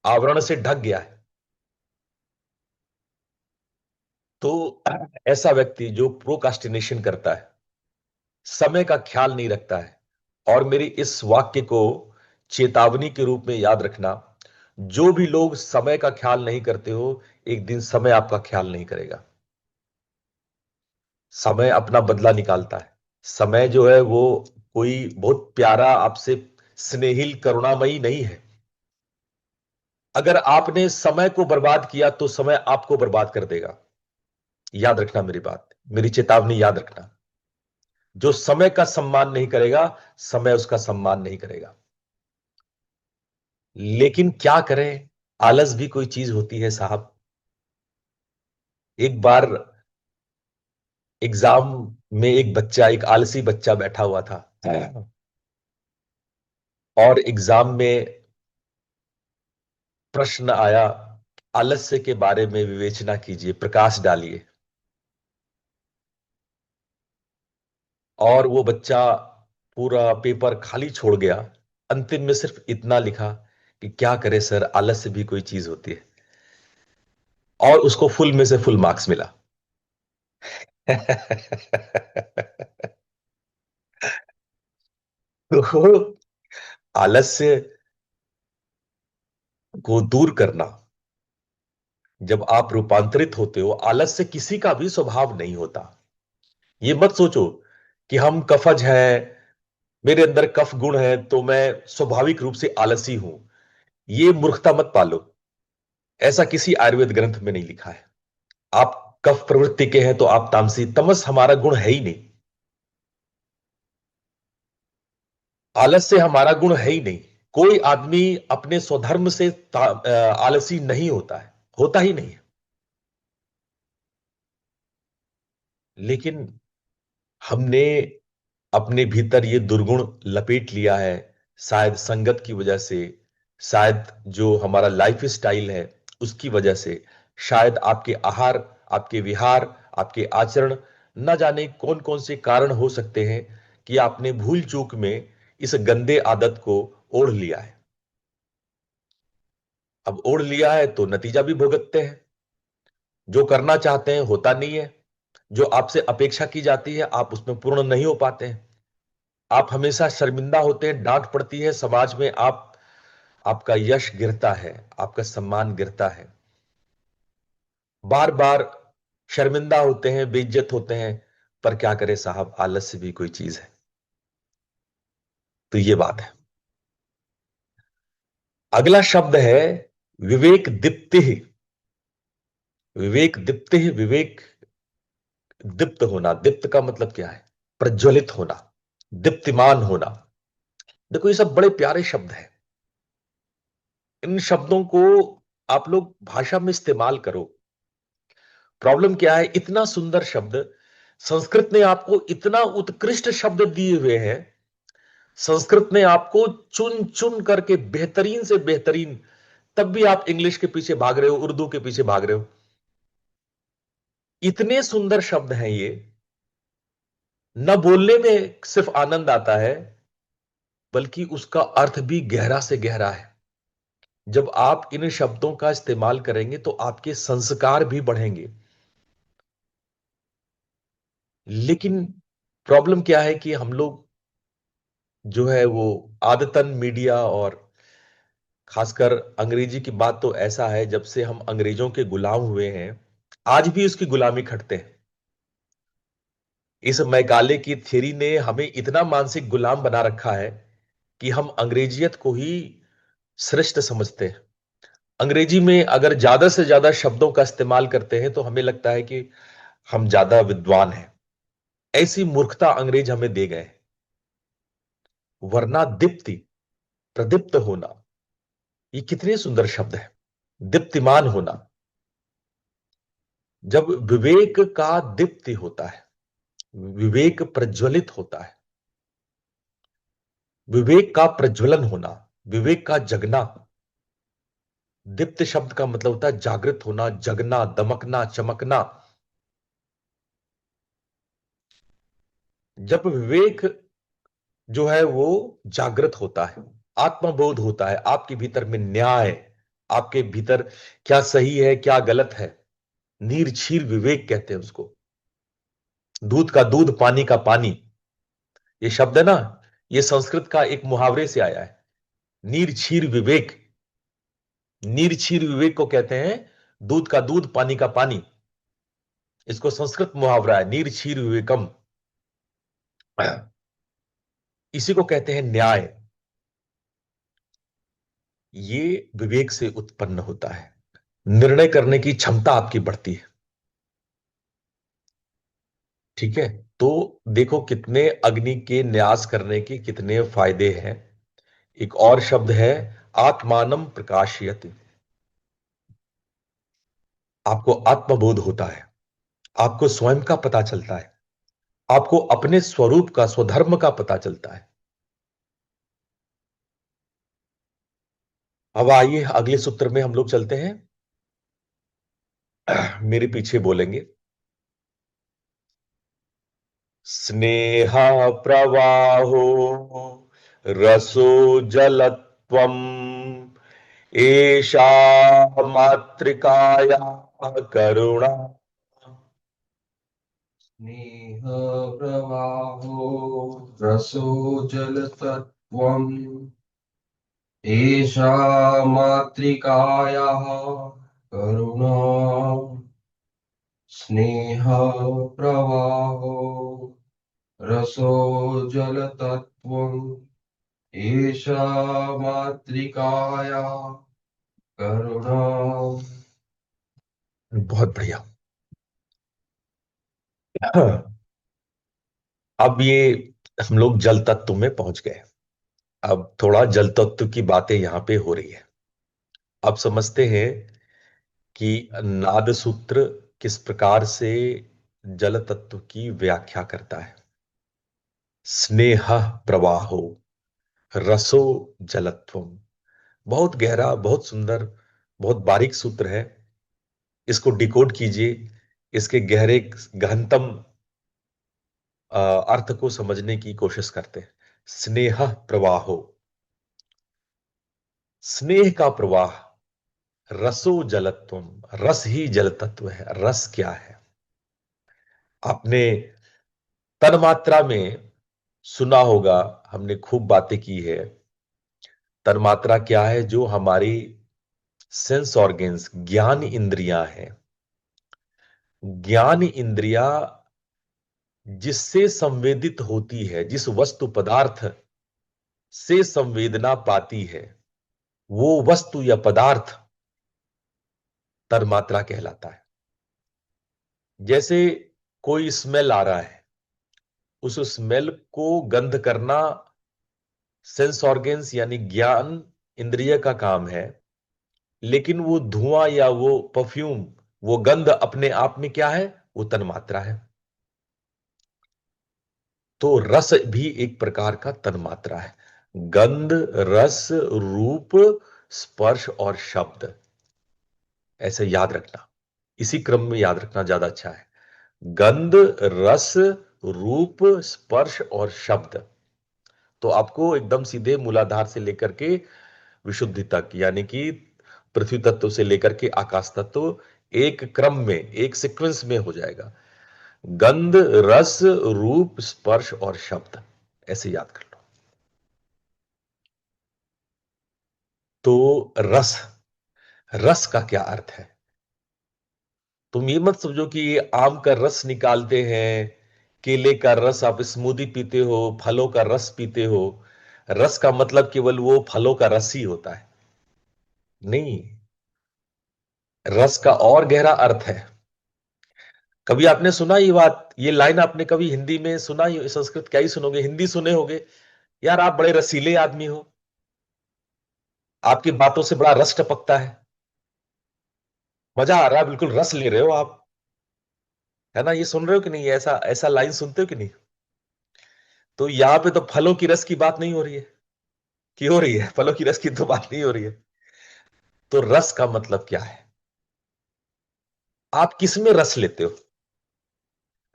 Speaker 3: आवरण से ढक गया है। तो ऐसा व्यक्ति जो प्रोकास्टिनेशन करता है, समय का ख्याल नहीं रखता है, और मेरी इस वाक्य को चेतावनी के रूप में याद रखना, जो भी लोग समय का ख्याल नहीं करते हो, एक दिन समय आपका ख्याल नहीं करेगा। समय अपना बदला निकालता है। समय जो है वो कोई बहुत प्यारा, आपसे स्नेहिल, करुणामयी नहीं है। अगर आपने समय को बर्बाद किया तो समय आपको बर्बाद कर देगा। याद रखना मेरी बात, मेरी चेतावनी याद रखना। जो समय का सम्मान नहीं करेगा, समय उसका सम्मान नहीं करेगा। लेकिन क्या करें, आलस भी कोई चीज होती है साहब। एक बार एग्जाम में एक बच्चा, एक आलसी बच्चा बैठा हुआ था, और एग्जाम में प्रश्न आया, आलस्य के बारे में विवेचना कीजिए, प्रकाश डालिए। और वो बच्चा पूरा पेपर खाली छोड़ गया, अंतिम में सिर्फ इतना लिखा कि क्या करे सर, आलस्य भी कोई चीज होती है। और उसको फुल में से फुल मार्क्स मिला। तो आलस्य को दूर करना, जब आप रूपांतरित होते हो, आलस्य किसी का भी स्वभाव नहीं होता। ये मत सोचो कि हम कफज हैं, मेरे अंदर कफ गुण है तो मैं स्वाभाविक रूप से आलसी हूं। ये मूर्खता मत पालो, ऐसा किसी आयुर्वेद ग्रंथ में नहीं लिखा है। आप कफ प्रवृत्ति के हैं तो आप तामसी, तमस हमारा गुण है ही नहीं। आलस्य हमारा गुण है ही नहीं। कोई आदमी अपने स्वधर्म से आलसी नहीं होता है, होता ही नहीं है। लेकिन हमने अपने भीतर ये दुर्गुण लपेट लिया है, शायद संगत की वजह से, शायद जो हमारा लाइफ स्टाइल है उसकी वजह से, शायद आपके आहार, आपके विहार, आपके आचरण, न जाने कौन कौन से कारण हो सकते हैं कि आपने भूल चूक में इस गंदे आदत को ओढ़ लिया है। अब ओढ़ लिया है तो नतीजा भी भुगतते हैं। जो करना चाहते हैं होता नहीं है, जो आपसे अपेक्षा की जाती है आप उसमें पूर्ण नहीं हो पाते हैं, आप हमेशा शर्मिंदा होते हैं, डांट पड़ती है समाज में, आपका यश गिरता है, आपका सम्मान गिरता है, बार बार शर्मिंदा होते हैं, बेइज्जत होते हैं। पर क्या करें साहब, आलस्य भी कोई चीज है। तो ये बात है। अगला शब्द है विवेक दीप्ति। विवेक दीप्ति, विवेक दीप्त होना। दीप्त का मतलब क्या है? प्रज्वलित होना, दीप्तिमान होना। देखो ये सब बड़े प्यारे शब्द हैं। इन शब्दों को आप लोग भाषा में इस्तेमाल करो। प्रॉब्लम क्या है, इतना सुंदर शब्द, संस्कृत ने आपको इतना उत्कृष्ट शब्द दिए हुए हैं, संस्कृत ने आपको चुन चुन करके बेहतरीन से बेहतरीन, तब भी आप इंग्लिश के पीछे भाग रहे हो, उर्दू के पीछे भाग रहे हो। इतने सुंदर शब्द हैं ये, न बोलने में सिर्फ आनंद आता है बल्कि उसका अर्थ भी गहरा से गहरा है। जब आप इन शब्दों का इस्तेमाल करेंगे तो आपके संस्कार भी बढ़ेंगे। लेकिन प्रॉब्लम क्या है कि हम लोग जो है वो आदतन मीडिया, और खासकर अंग्रेजी की बात तो ऐसा है, जब से हम अंग्रेजों के गुलाम हुए हैं आज भी उसकी गुलामी खटते हैं। इस मैकाले की थ्योरी ने हमें इतना मानसिक गुलाम बना रखा है कि हम अंग्रेजियत को ही श्रेष्ठ समझते हैं। अंग्रेजी में अगर ज्यादा से ज्यादा शब्दों का इस्तेमाल करते हैं तो हमें लगता है कि हम ज्यादा विद्वान हैं। ऐसी मूर्खता अंग्रेज हमें दे गए। वरना दीप्ति, प्रदीप्त होना, ये कितने सुंदर शब्द है। दीप्तिमान होना। जब विवेक का दीप्ति होता है, विवेक प्रज्वलित होता है, विवेक का प्रज्वलन होना, विवेक का जगना। दीप्त शब्द का मतलब होता है जागृत होना, जगना, दमकना, चमकना। जब विवेक जो है वो जागृत होता है, आत्मबोध होता है, आपके भीतर में न्याय, आपके भीतर क्या सही है क्या गलत है, नीरछीर विवेक कहते हैं उसको। दूध का दूध, पानी का पानी, ये शब्द है ना, ये संस्कृत का एक मुहावरे से आया है। नीरछीर विवेक, नीरछीर विवेक को कहते हैं दूध का दूध, पानी का पानी। इसको संस्कृत मुहावरा है, नीरछीर विवेकम। इसी को कहते हैं न्याय। ये विवेक से उत्पन्न होता है। निर्णय करने की क्षमता आपकी बढ़ती है। ठीक है, तो देखो कितने अग्नि के न्यास करने के कितने फायदे हैं। एक और शब्द है आत्मानम प्रकाशयति। आपको आत्मबोध होता है, आपको स्वयं का पता चलता है, आपको अपने स्वरूप का, स्वधर्म का पता चलता है। अब आइए अगले सूत्र में हम लोग चलते हैं। मेरे पीछे बोलेंगे। स्नेह प्रवाहो रसो जलत्वम एषा मातृकाया करुणा।
Speaker 1: स्नेह प्रवाहो रसो जलतत्त्वम् एषा मातृकायाः करुणा। स्नेह प्रवाहो रसो जलतत्त्वम् एषा मातृकायाः करुणा।
Speaker 3: बहुत बढ़िया। अब ये हम लोग जल तत्व में पहुंच गए। अब थोड़ा जल तत्व की बातें यहां पे हो रही है। अब समझते हैं कि नाद सूत्र किस प्रकार से जल तत्व की व्याख्या करता है। स्नेह प्रवाहो रसो जलत्वम। बहुत गहरा, बहुत सुंदर, बहुत बारीक सूत्र है। इसको डिकोड कीजिए, इसके गहरे गहनतम अर्थ को समझने की कोशिश करते हैं। स्नेह प्रवाहो, स्नेह का प्रवाह, रसो जलत्वम, रस ही जल तत्व है। रस क्या है? आपने तन्मात्रा में सुना होगा, हमने खूब बातें की है। तन्मात्रा क्या है? जो हमारी सेंस ऑर्गेन्स, ज्ञान इंद्रियां हैं, ज्ञान इंद्रिया जिससे संवेदित होती है, जिस वस्तु पदार्थ से संवेदना पाती है, वो वस्तु या पदार्थ तन्मात्रा कहलाता है। जैसे कोई स्मेल आ रहा है, उस स्मेल को गंध करना सेंस ऑर्गेन्स यानी ज्ञान इंद्रिय का काम है, लेकिन वो धुआं या वो परफ्यूम, वो गंध अपने आप में क्या है? वो तन्मात्रा है। तो रस भी एक प्रकार का तन्मात्रा है। गंध, रस, रूप, स्पर्श और शब्द, ऐसे याद रखना, इसी क्रम में याद रखना ज्यादा अच्छा है। गंध, रस, रूप, स्पर्श और शब्द। तो आपको एकदम सीधे मूलाधार से लेकर के विशुद्धि तक, यानी कि पृथ्वी तत्व से लेकर के आकाश तत्व, एक क्रम में, एक सीक्वेंस में हो जाएगा। गंध, रस, रूप, स्पर्श और शब्द, ऐसे याद कर लो। तो रस, रस का क्या अर्थ है? तुम ये मत समझो कि ये आम का रस निकालते हैं, केले का रस आप स्मूदी पीते हो, फलों का रस पीते हो। रस का मतलब केवल वो फलों का रस ही होता है, नहीं। रस का और गहरा अर्थ है। कभी आपने सुना ये बात, ये लाइन आपने कभी हिंदी में सुना? ही संस्कृत क्या ही सुनोगे, हिंदी सुने होगे। यार आप बड़े रसीले आदमी हो, आपकी बातों से बड़ा रस टपकता है, मजा आ रहा है, बिल्कुल रस ले रहे हो आप, है ना? ये सुन रहे हो कि नहीं? ऐसा ऐसा लाइन सुनते हो कि नहीं? तो यहां पे तो फलों की रस की बात नहीं हो रही है। की हो रही है? फलों की रस की तो बात नहीं हो रही है। तो रस का मतलब क्या है? आप किस में रस लेते हो?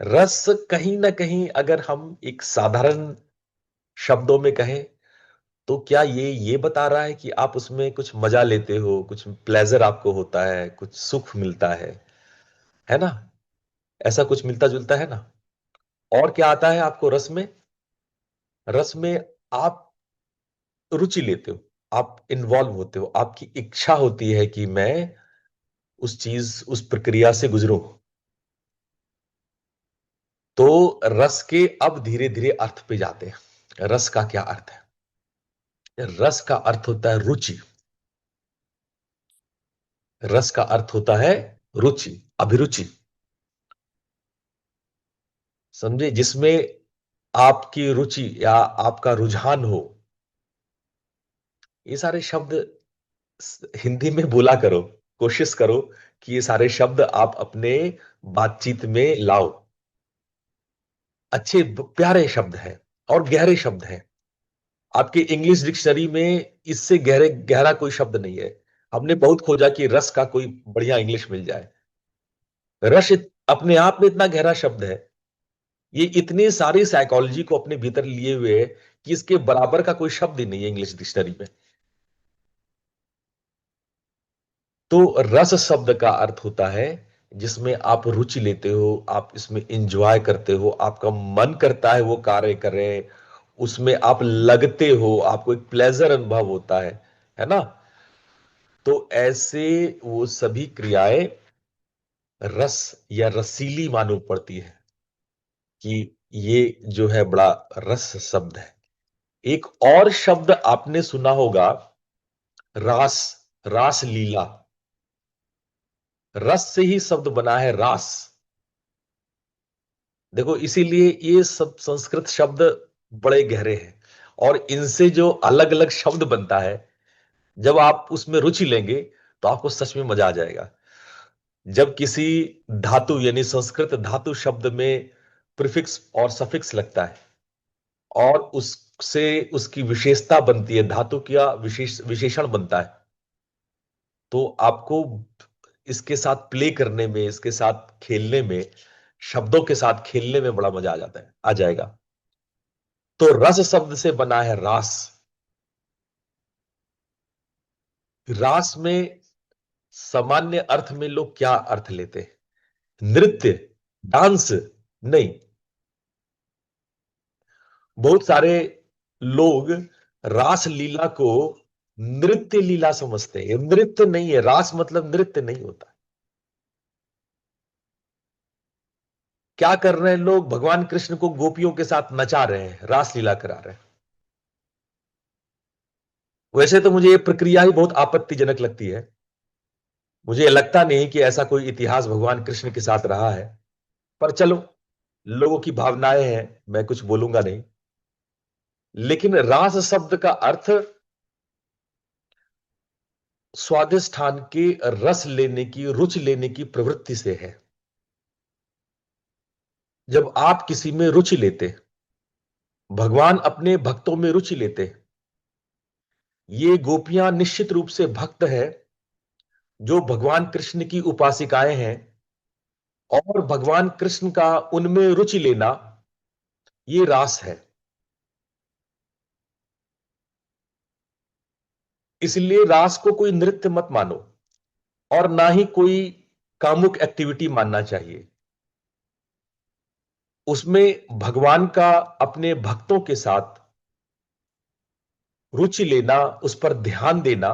Speaker 3: रस कहीं ना कहीं, अगर हम एक साधारण शब्दों में कहें, तो क्या ये बता रहा है कि आप उसमें कुछ मजा लेते हो, कुछ प्लेजर आपको होता है, कुछ सुख मिलता है ना? ऐसा कुछ मिलता जुलता है ना? और क्या आता है आपको रस में? रस में आप रुचि लेते हो, आप इन्वॉल्व होते हो, आपकी इच्छा होती है कि मैं उस प्रक्रिया से गुजरूं। तो रस के अब धीरे धीरे अर्थ पे जाते हैं। रस का क्या अर्थ है? रस का अर्थ होता है रुचि। रस का अर्थ होता है रुचि, अभिरुचि, समझे? जिसमें आपकी रुचि या आपका रुझान हो। ये सारे शब्द हिंदी में बोला करो, कोशिश करो कि ये सारे शब्द आप अपने बातचीत में लाओ। अच्छे प्यारे शब्द हैं और गहरे शब्द हैं। आपके इंग्लिश डिक्शनरी में इससे गहरा कोई शब्द नहीं है। हमने बहुत खोजा कि रस का कोई बढ़िया इंग्लिश मिल जाए। अपने आप में इतना गहरा शब्द है, ये इतनी सारी साइकोलॉजी को अपने भीतर लिए हुए है कि इसके बराबर का कोई शब्द ही नहीं है इंग्लिश डिक्शनरी में। तो रस शब्द का अर्थ होता है जिसमें आप रुचि लेते हो, आप इसमें इंजॉय करते हो, आपका मन करता है वो कार्य करें, उसमें आप लगते हो, आपको एक प्लेजर अनुभव होता है ना? तो ऐसे वो सभी क्रियाएं रस या रसीली मालूम पड़ती है कि ये जो है बड़ा रस शब्द है। एक और शब्द आपने सुना होगा, रास, रास लीला। रस से ही शब्द बना है रास। देखो, इसीलिए ये सब संस्कृत शब्द बड़े गहरे हैं, और इनसे जो अलग अलग शब्द बनता है, जब आप उसमें रुचि लेंगे तो आपको सच में मजा आ जाएगा। जब किसी धातु यानी संस्कृत धातु शब्द में प्रीफिक्स और सफिक्स लगता है और उससे उसकी विशेषता बनती है, धातु का विशेषण बनता है, तो आपको इसके साथ प्ले करने में, इसके साथ खेलने में, शब्दों के साथ खेलने में बड़ा मजा आ जाता है, आ जाएगा। तो रस शब्द से बना है रास। रास में सामान्य अर्थ में लोग क्या अर्थ लेते हैं? नृत्य, डांस? नहीं। बहुत सारे लोग रास लीला को नृत्य लीला समझते हैं। नृत्य नहीं है, रास मतलब नृत्य नहीं होता। क्या कर रहे हैं लोग? भगवान कृष्ण को गोपियों के साथ नचा रहे हैं, रास लीला करा रहे हैं। वैसे तो मुझे ये प्रक्रिया ही बहुत आपत्तिजनक लगती है। मुझे लगता नहीं कि ऐसा कोई इतिहास भगवान कृष्ण के साथ रहा है, पर चलो, लोगों की भावनाएं हैं, मैं कुछ बोलूंगा नहीं। लेकिन रास शब्द का अर्थ स्वादिष्ठान के रस लेने की, रुचि लेने की प्रवृत्ति से है। जब आप किसी में रुचि लेते, भगवान अपने भक्तों में रुचि लेते। ये गोपियां निश्चित रूप से भक्त है, जो भगवान कृष्ण की उपासिकाएं हैं, और भगवान कृष्ण का उनमें रुचि लेना, ये रास है। इसलिए रास को कोई नृत्य मत मानो, और ना ही कोई कामुक एक्टिविटी मानना चाहिए। उसमें भगवान का अपने भक्तों के साथ रुचि लेना, उस पर ध्यान देना,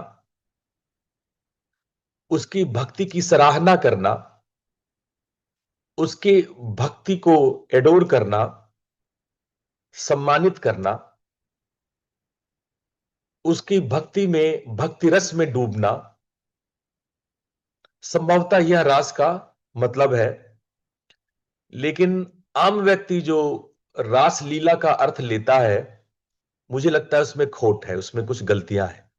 Speaker 3: उसकी भक्ति की सराहना करना, उसके भक्ति को एडोर करना, सम्मानित करना, उसकी भक्ति में, भक्ति रस में डूबना, संभवतः यह रास का मतलब है। लेकिन आम व्यक्ति जो रास लीला का अर्थ लेता है, मुझे लगता है उसमें खोट है, उसमें कुछ गलतियां हैं।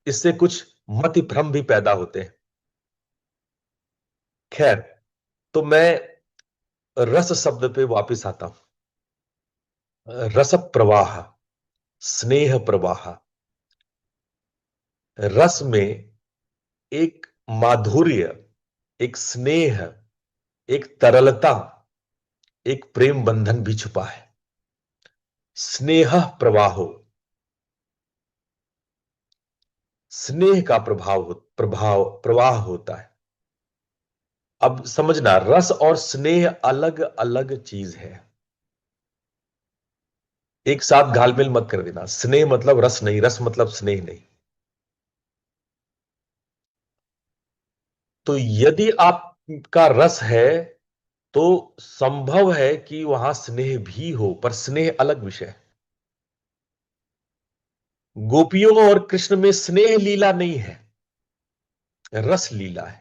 Speaker 3: इससे कुछ मति भ्रम भी पैदा होते हैं। खैर, तो मैं रस शब्द पे वापस आता हूं। रस प्रवाह, स्नेह प्रवाह। रस में एक माधुर्य, एक स्नेह, एक तरलता, एक प्रेम बंधन भी छुपा है। स्नेह प्रवाहो, स्नेह का प्रवाह होता है। अब समझना, रस और स्नेह अलग अलग चीज है। एक साथ घालमेल मत कर देना। स्नेह मतलब रस नहीं, रस मतलब स्नेह नहीं। तो यदि आपका रस है, तो संभव है कि वहां स्नेह भी हो, पर स्नेह अलग विषय है। गोपियों और कृष्ण में स्नेह लीला नहीं है, रस लीला है।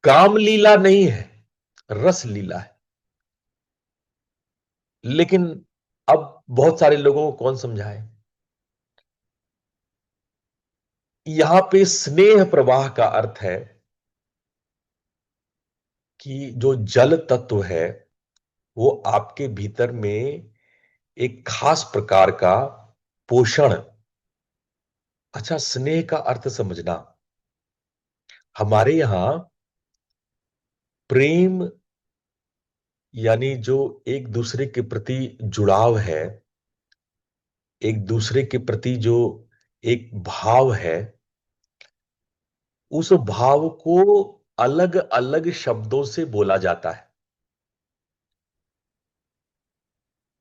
Speaker 3: काम लीला नहीं है, रस लीला है। लेकिन अब बहुत सारे लोगों को कौन समझाए? यहां पे स्नेह प्रवाह का अर्थ है कि जो जल तत्व है, वो आपके भीतर में एक खास प्रकार का पोषण। अच्छा, स्नेह का अर्थ समझना। हमारे यहां प्रेम यानी जो एक दूसरे के प्रति जुड़ाव है, एक दूसरे के प्रति जो एक भाव है, उस भाव को अलग अलग शब्दों से बोला जाता है।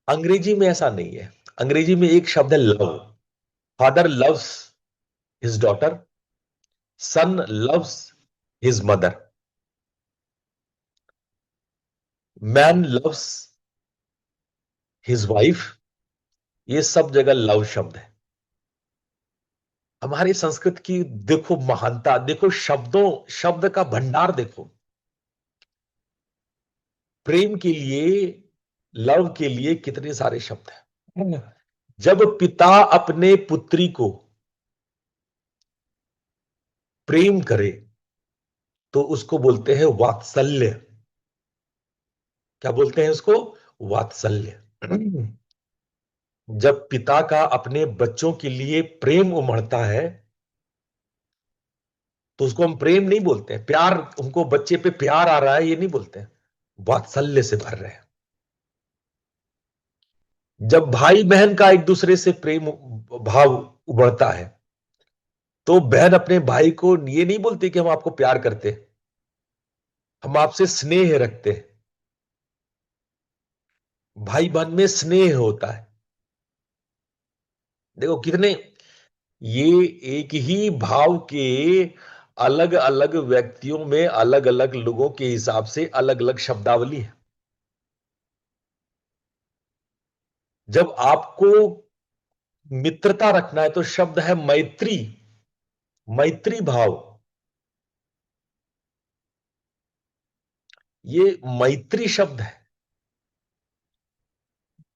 Speaker 3: अंग्रेजी में ऐसा नहीं है। अंग्रेजी में एक शब्द है love. Father loves his daughter, son loves his mother, man loves his wife. ये सब जगह लव शब्द है। हमारी संस्कृत की देखो महानता, देखो शब्द का भंडार देखो। प्रेम के लिए, लव के लिए कितने सारे शब्द हैं। जब पिता अपने पुत्री को प्रेम करे, तो उसको बोलते हैं वात्सल्य। क्या बोलते हैं उसको? वात्सल्य। जब पिता का अपने बच्चों के लिए प्रेम उमड़ता है, तो उसको हम प्रेम नहीं बोलते हैं। प्यार, उनको बच्चे पे प्यार आ रहा है, ये नहीं बोलते हैं। वात्सल्य से भर रहे हैं। जब भाई बहन का एक दूसरे से प्रेम भाव उमड़ता है, तो बहन अपने भाई को ये नहीं बोलती कि हम आपको प्यार करते हैं, हम आपसे स्नेह रखते हैं। भाई बहन में स्नेह होता है। देखो कितने, ये एक ही भाव के अलग अलग व्यक्तियों में अलग अलग लोगों के हिसाब से अलग अलग शब्दावली है। जब आपको मित्रता रखना है तो शब्द है मैत्री, मैत्री भाव। ये मैत्री शब्द है।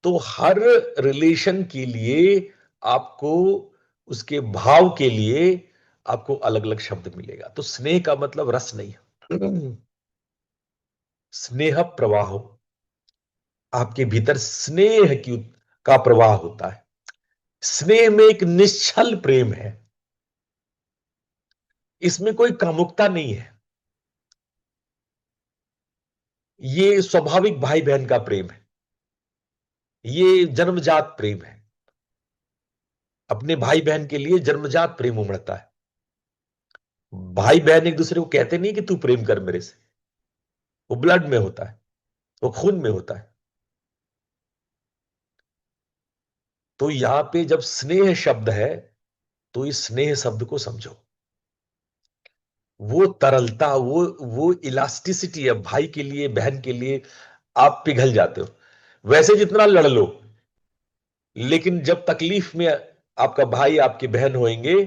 Speaker 3: तो हर रिलेशन के लिए आपको, उसके भाव के लिए आपको अलग अलग शब्द मिलेगा। तो स्नेह का मतलब रस नहीं है। स्नेह प्रवाह, आपके भीतर स्नेह की का प्रवाह होता है। स्नेह में एक निश्चल प्रेम है, इसमें कोई कामुकता नहीं है। ये स्वाभाविक भाई बहन का प्रेम है, ये जन्मजात प्रेम है। अपने भाई बहन के लिए जन्मजात प्रेम उमड़ता है। भाई बहन एक दूसरे को कहते नहीं कि तू प्रेम कर मेरे से, वो ब्लड में होता है, वो खून में होता है। तो यहां पे जब स्नेह शब्द है, तो इस स्नेह शब्द को समझो। वो तरलता, वो इलास्टिसिटी है भाई के लिए बहन के लिए। आप पिघल जाते हो, वैसे जितना लड़ लो, लेकिन जब तकलीफ में आपका भाई आपकी बहन होंगे,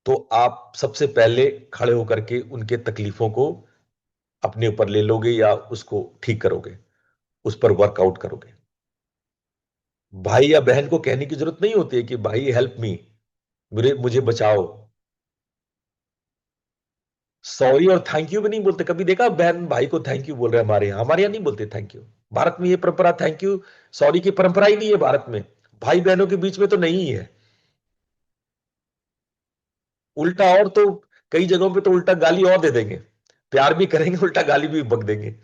Speaker 3: तो आप सबसे पहले खड़े होकर के उनके तकलीफों को अपने ऊपर ले लोगे या उसको ठीक करोगे, उस पर वर्कआउट करोगे। भाई या बहन को कहने की जरूरत नहीं होती है कि भाई हेल्प मी, मुझे मुझे बचाओ। सॉरी और थैंक यू भी नहीं बोलते। कभी देखा बहन भाई को थैंक यू बोल रहे हैं? हमारे यहाँ नहीं बोलते थैंक यू। भारत में ये परंपरा, थैंक यू सॉरी की परंपरा ही नहीं है भारत में। भाई बहनों के बीच में तो नहीं है। उल्टा, और तो कई जगहों पे तो उल्टा गाली और दे देंगे। प्यार भी करेंगे, उल्टा गाली भी बक देंगे।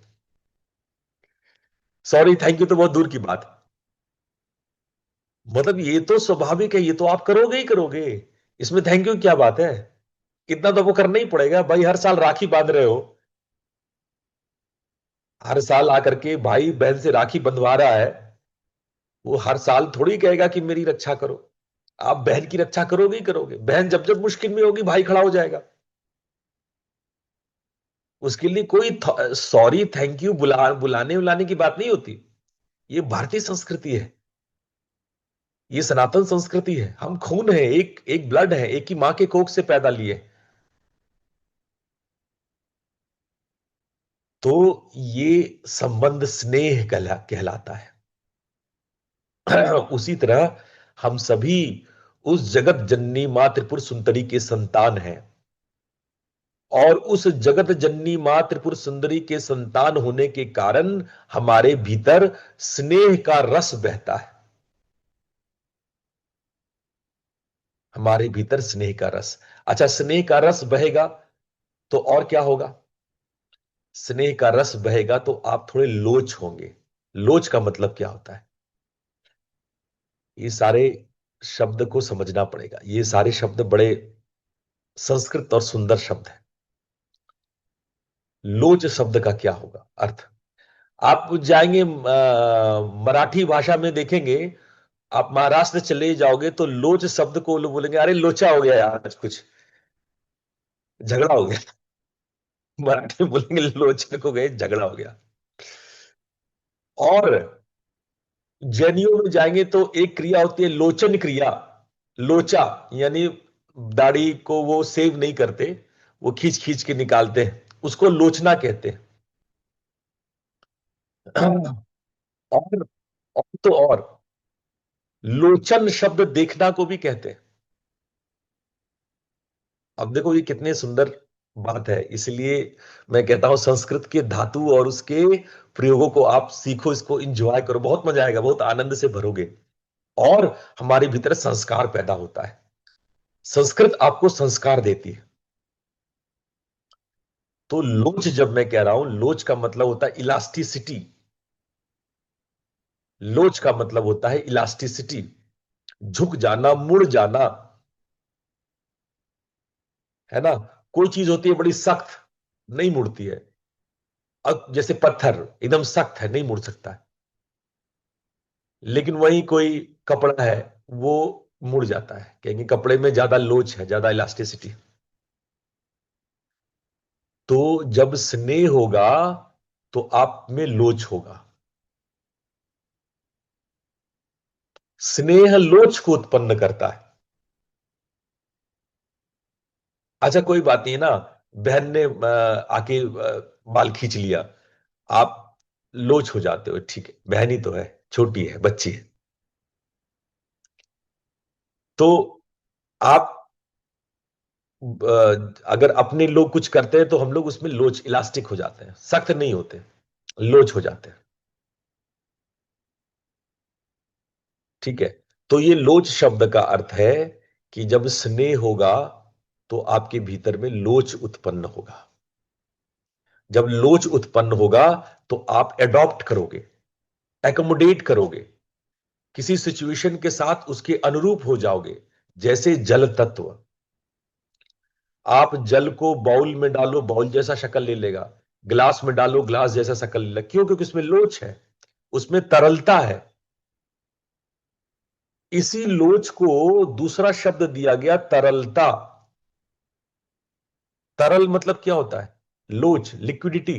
Speaker 3: सॉरी थैंक यू तो बहुत दूर की बात। मतलब ये तो स्वाभाविक है, ये तो आप करोगे ही करोगे। इसमें थैंक यू क्या बात है? इतना तो आपको करना ही पड़ेगा भाई। हर साल राखी बांध रहे हो, हर साल आकर के भाई बहन से राखी बंधवा रहा है, वो हर साल थोड़ी कहेगा कि मेरी रक्षा करो। आप बहन की रक्षा करोगे ही करोगे। बहन जब जब मुश्किल में होगी, भाई खड़ा हो जाएगा। उसके लिए कोई सॉरी थैंक यू बुलाने बुलाने की बात नहीं होती। ये भारतीय संस्कृति है, ये सनातन संस्कृति है। हम खून है, एक एक ब्लड है, एक ही मां के कोख से पैदा लिए। तो ये संबंध स्नेह कहलाता है। उसी तरह हम सभी उस जगत जननी मां त्रिपुर सुंदरी के संतान हैं, और उस जगत जननी मां त्रिपुर सुंदरी के संतान होने के कारण हमारे भीतर स्नेह का रस बहता है। हमारे भीतर स्नेह का रस। अच्छा, स्नेह का रस बहेगा तो और क्या होगा? स्नेह का रस बहेगा तो आप थोड़े लोच होंगे। लोच का मतलब क्या होता है? ये सारे शब्द को समझना पड़ेगा। ये सारे शब्द बड़े संस्कृत और सुंदर शब्द हैं। लोच शब्द का क्या होगा अर्थ? आप जाएंगे मराठी भाषा में देखेंगे। आप महाराष्ट्र चले जाओगे तो लोच शब्द को लोग बोलेंगे, अरे लोचा हो गया यार, आज कुछ झगड़ा हो गया। मराठी में बोलेंगे लोचा को गए, झगड़ा हो गया। और जैनियों में जाएंगे तो एक क्रिया होती है लोचन क्रिया। लोचा यानी दाढ़ी को वो सेव नहीं करते, वो खींच खींच के निकालते हैं, उसको लोचना कहते हैं। और, और लोचन शब्द देखना को भी कहते हैं। अब देखो ये कितने सुंदर बात है। इसलिए मैं कहता हूं संस्कृत के धातु और उसके प्रयोगों को आप सीखो, इसको एंजॉय करो, बहुत मजा आएगा, बहुत आनंद से भरोगे। और हमारे भीतर संस्कार पैदा होता है। संस्कृत आपको संस्कार देती है। तो लोच जब मैं कह रहा हूं, लोच का मतलब होता है इलास्टिसिटी। लोच का मतलब होता है इलास्टिसिटी, झुक जाना, मुड़ जाना, है ना। कोई चीज होती है बड़ी सख्त, नहीं मुड़ती है। अब जैसे पत्थर एकदम सख्त है, नहीं मुड़ सकता है। लेकिन वही कोई कपड़ा है, वो मुड़ जाता है, क्योंकि कपड़े में ज्यादा लोच है, ज्यादा इलास्टिसिटी। तो जब स्नेह होगा तो आप में लोच होगा। स्नेह लोच को उत्पन्न करता है। अच्छा कोई बात नहीं ना, बहन ने आके बाल खींच लिया, आप लोच हो जाते हो, ठीक है, बहन ही तो है, छोटी है, बच्ची है। तो आप अगर अपने लोग कुछ करते हैं तो हम लोग उसमें लोच, इलास्टिक हो जाते हैं, सख्त नहीं होते, लोच हो जाते हैं। ठीक है। तो ये लोच शब्द का अर्थ है कि जब स्नेह होगा तो आपके भीतर में लोच उत्पन्न होगा। जब लोच उत्पन्न होगा तो आप एडॉप्ट करोगे, एकोमोडेट करोगे, किसी सिचुएशन के साथ उसके अनुरूप हो जाओगे। जैसे जल तत्व, आप जल को बाउल में डालो, बाउल जैसा शक्ल ले लेगा, ग्लास में डालो, ग्लास जैसा शक्ल ले लेगा। क्यों? क्योंकि उसमें लोच है, उसमें तरलता है। इसी लोच को दूसरा शब्द दिया गया, तरलता। तरल मतलब क्या होता है? लोच, लिक्विडिटी।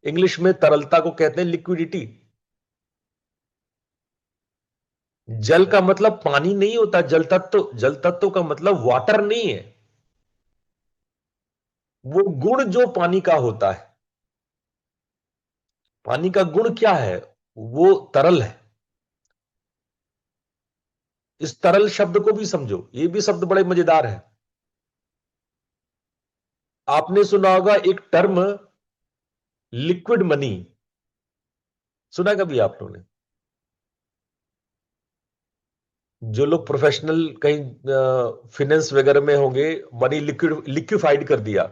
Speaker 3: इंग्लिश में तरलता को कहते हैं लिक्विडिटी। जल का मतलब पानी नहीं होता, जल तत्व, जल तत्व का मतलब वाटर नहीं है। वो गुण जो पानी का होता है, पानी का गुण क्या है? वो तरल है। इस तरल शब्द को भी समझो, ये भी शब्द बड़े मजेदार है। आपने सुना होगा एक टर्म, लिक्विड मनी। सुना कभी आप लोगों ने? जो लोग प्रोफेशनल कहीं फाइनेंस वगैरह में होंगे, मनी लिक्विड, लिक्विफाइड कर दिया।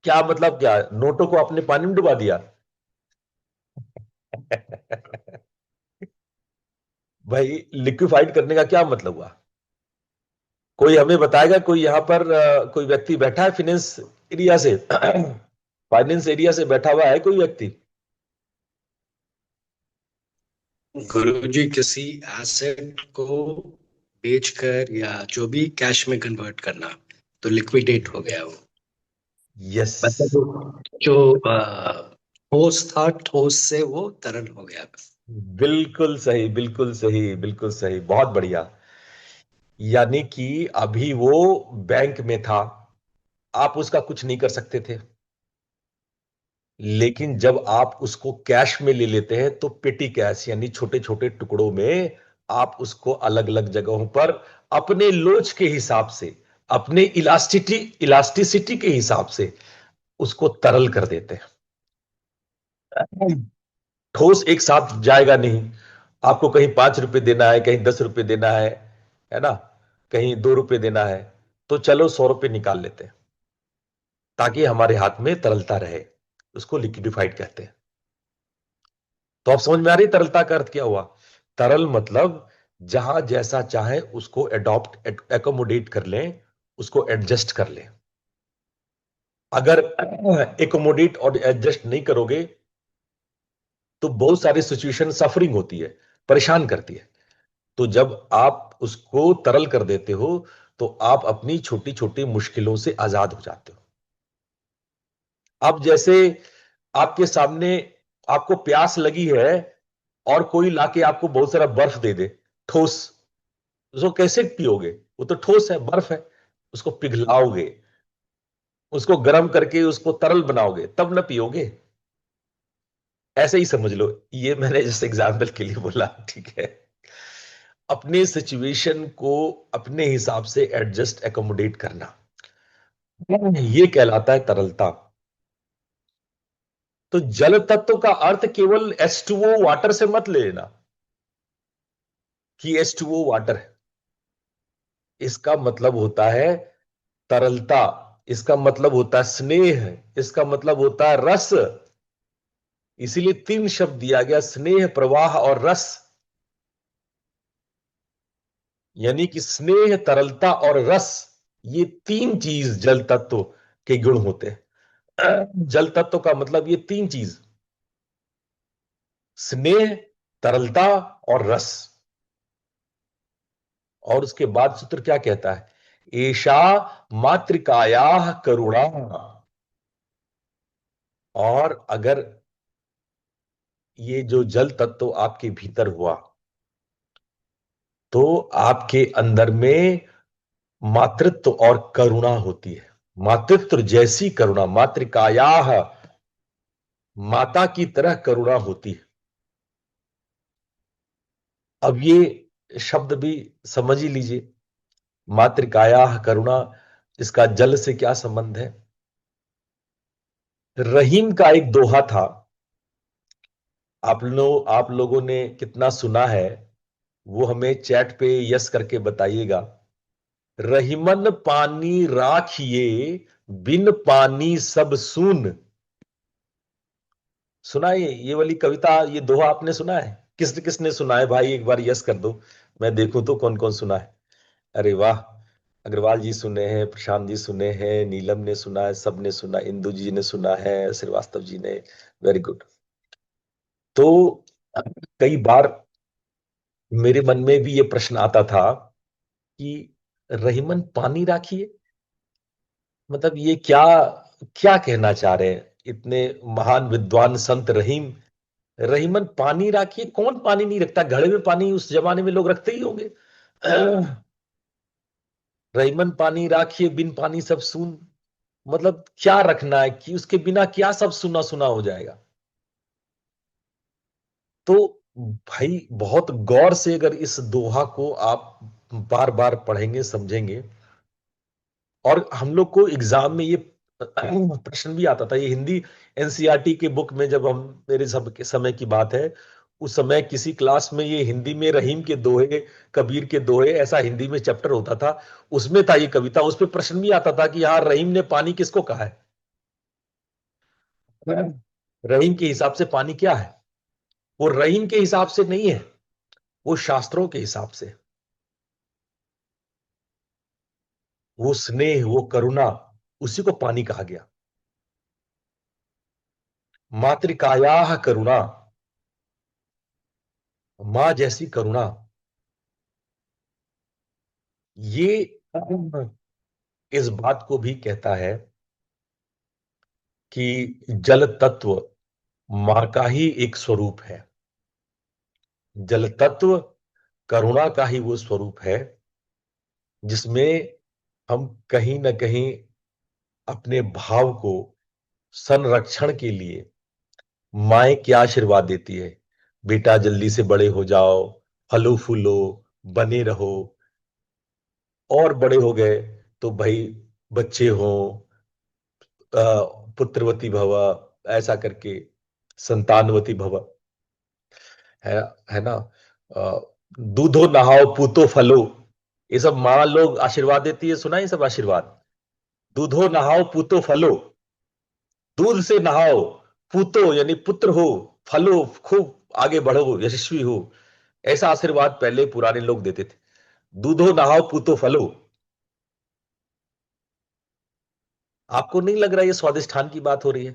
Speaker 3: क्या मतलब? क्या नोटों को आपने पानी में डुबा दिया? भाई लिक्विफाइड करने का क्या मतलब हुआ? कोई हमें बताएगा? कोई यहां पर कोई व्यक्ति बैठा है फाइनेंस एरिया से? फाइनेंस एरिया से बैठा हुआ है कोई व्यक्ति?
Speaker 4: गुरुजी किसी एसेट को बेचकर या जो भी कैश में कन्वर्ट करना, तो लिक्विडेट हो गया वो।
Speaker 3: यस।
Speaker 4: मतलब जो ठोस था, ठोस से वो तरल हो गया।
Speaker 3: बिल्कुल सही, बिल्कुल सही, बिल्कुल सही, बहुत बढ़िया। यानी कि अभी वो बैंक में था, आप उसका कुछ नहीं कर सकते थे। लेकिन जब आप उसको कैश में ले लेते हैं तो पेटी कैश, यानी छोटे छोटे टुकड़ों में आप उसको अलग अलग जगहों पर अपने लोच के हिसाब से, अपने इलास्टिसिटी के हिसाब से उसको तरल कर देते हैं। ठोस एक साथ जाएगा नहीं। आपको कहीं 5 रुपए देना है, कहीं 10 रुपए देना है ना, कहीं 2 रुपए देना है, तो चलो 100 रुपए निकाल लेते हैं ताकि हमारे हाथ में तरलता रहे। उसको लिक्विडिफाइड कहते हैं। तो आप समझ में आ रही तरलता का अर्थ क्या हुआ? तरल मतलब जहां जैसा चाहे उसको एडॉप्ट, एकोमोडेट कर लें, उसको एडजस्ट कर लें। अगर एकोमोडेट और एडजस्ट नहीं करोगे तो बहुत सारी सिचुएशन सफरिंग होती है, परेशान करती है। तो जब आप उसको तरल कर देते हो तो आप अपनी छोटी छोटी मुश्किलों से आजाद हो जाते हो। अब जैसे आपके सामने, आपको प्यास लगी है और कोई लाके आपको बहुत सारा बर्फ दे दे, ठोस, उसको कैसे पियोगे? वो तो ठोस है, बर्फ है। उसको पिघलाओगे, उसको गर्म करके उसको तरल बनाओगे, तब ना पियोगे। ऐसे ही समझ लो, ये मैंने जैसे एग्जाम्पल के लिए बोला, ठीक है। अपने सिचुएशन को अपने हिसाब से एडजस्ट, एकोमोडेट करना, ये कहलाता है तरलता। तो जल तत्व का अर्थ केवल H2O वाटर से मत लेना कि H2O वाटर है। इसका मतलब होता है तरलता, इसका मतलब होता है स्नेह, इसका मतलब होता है रस। इसीलिए 3 शब्द दिया गया, स्नेह, प्रवाह और रस। यानी कि स्नेह, तरलता और रस, ये 3 चीज जल तत्व के गुण होते हैं। जल तत्व का मतलब ये 3 चीज, स्नेह, तरलता और रस। और उसके बाद सूत्र क्या कहता है, एषा मातृकाया करुणा। और अगर ये जो जल तत्व आपके भीतर हुआ, तो आपके अंदर में मातृत्व और करुणा होती है। मातृत्व जैसी करुणा, मातृकाया, माता की तरह करुणा होती है। अब ये शब्द भी समझ ही लीजिए, मातृकाया करुणा, इसका जल से क्या संबंध है। रहीम का एक दोहा था, आप लोगों ने कितना सुना है वो हमें चैट पे यस करके बताइएगा। रहीमन पानी राखिए, बिन पानी सब सून। सुना है ये वाली कविता, ये दोहा आपने सुना है? किसने किसने सुना है भाई, एक बार यस कर दो, मैं देखूं तो कौन कौन सुना है। अरे वाह, अग्रवाल जी सुने हैं, प्रशांत जी सुने हैं, नीलम ने सुना है, सबने सुना, इंदु जी ने सुना है, श्रीवास्तव जी ने, वेरी गुड। तो कई बार मेरे मन में भी ये प्रश्न आता था कि रहीमन पानी राखिए, मतलब ये क्या क्या कहना चाह रहे हैं इतने महान विद्वान संत रहीम। रहीमन पानी राखिए, कौन पानी नहीं रखता, घड़े में पानी उस जमाने में लोग रखते ही होंगे। रहीमन पानी राखिए, बिन पानी सब सून, मतलब क्या रखना है कि उसके बिना क्या सब सुना सुना हो जाएगा। तो भाई बहुत गौर से अगर इस दोहा को आप बार बार पढ़ेंगे, समझेंगे, और हम लोग को एग्जाम में ये प्रश्न भी आता था, ये हिंदी एनसीईआरटी के बुक में, जब हम, मेरे सब के समय की बात है, उस समय किसी क्लास में ये हिंदी में रहीम के दोहे, कबीर के दोहे, ऐसा हिंदी में चैप्टर होता था, उसमें था ये कविता, उस पर प्रश्न भी आता था कि यार रहीम ने पानी किसको कहा है। रहीम के हिसाब से पानी क्या है, वो रहीम के हिसाब से नहीं है, वो शास्त्रों के हिसाब से, वो स्नेह, वो करुणा, उसी को पानी कहा गया। मातृकाया करुणा, मां जैसी करुणा, ये इस बात को भी कहता है कि जल तत्व मां का ही एक स्वरूप है। जल तत्व करुणा का ही वो स्वरूप है, जिसमें हम कहीं ना कहीं अपने भाव को संरक्षण के लिए, माए क्या आशीर्वाद देती है, बेटा जल्दी से बड़े हो जाओ, फलो फूलो, बने रहो, और बड़े हो गए तो भाई बच्चे हो, पुत्रवती भव, ऐसा करके संतानवती भव, है है ना। अ, दूधो नहाओ पूतो फलो, ये सब माँ लोग आशीर्वाद देती है, सुना है ये सब आशीर्वाद। दूधो नहाओ पूतो फलो, दूध से नहाओ, पूतो यानी पुत्र हो, फलो खूब आगे बढ़ो, यशस्वी हो, ऐसा आशीर्वाद पहले पुराने लोग देते थे। दूधो नहाओ पूतो फलो। आपको नहीं लग रहा ये स्वादिष्ठान की बात हो रही है?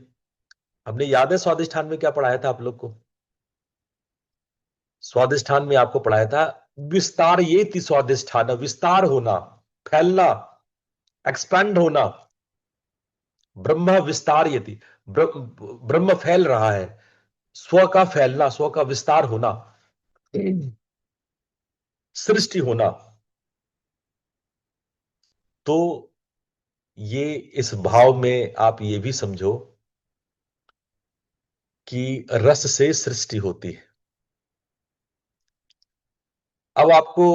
Speaker 3: हमने, याद है स्वादिष्ठान में क्या पढ़ाया था आप लोग को? स्वादिष्ठान में आपको पढ़ाया था, विस्तार ये थी स्वादिष्ठान, विस्तार होना, फैलना, एक्सपेंड होना। ब्रह्म विस्तार ये थी, ब्रह्म फैल रहा है, स्व का फैलना, स्व का विस्तार होना, सृष्टि होना। तो ये इस भाव में आप ये भी समझो कि रस से सृष्टि होती है। अब आपको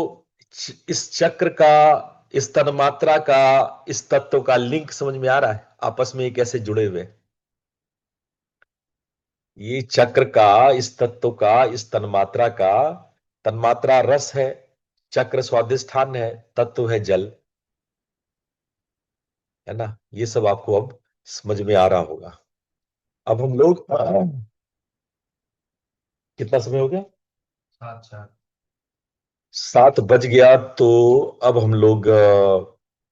Speaker 3: इस चक्र का, इस तन्मात्रा का, इस तत्व का लिंक समझ में आ रहा है, आपस में ये कैसे जुड़े हुए हैं? ये चक्र का, इस तत्व का, इस तन्मात्रा का, तन्मात्रा रस है, चक्र स्वादिष्ठान है, तत्व है जल, है ना। ये सब आपको अब समझ में आ रहा होगा। अब हम लोग कितना समय हो गया?
Speaker 1: 7
Speaker 3: 7 बज गया। तो अब हम लोग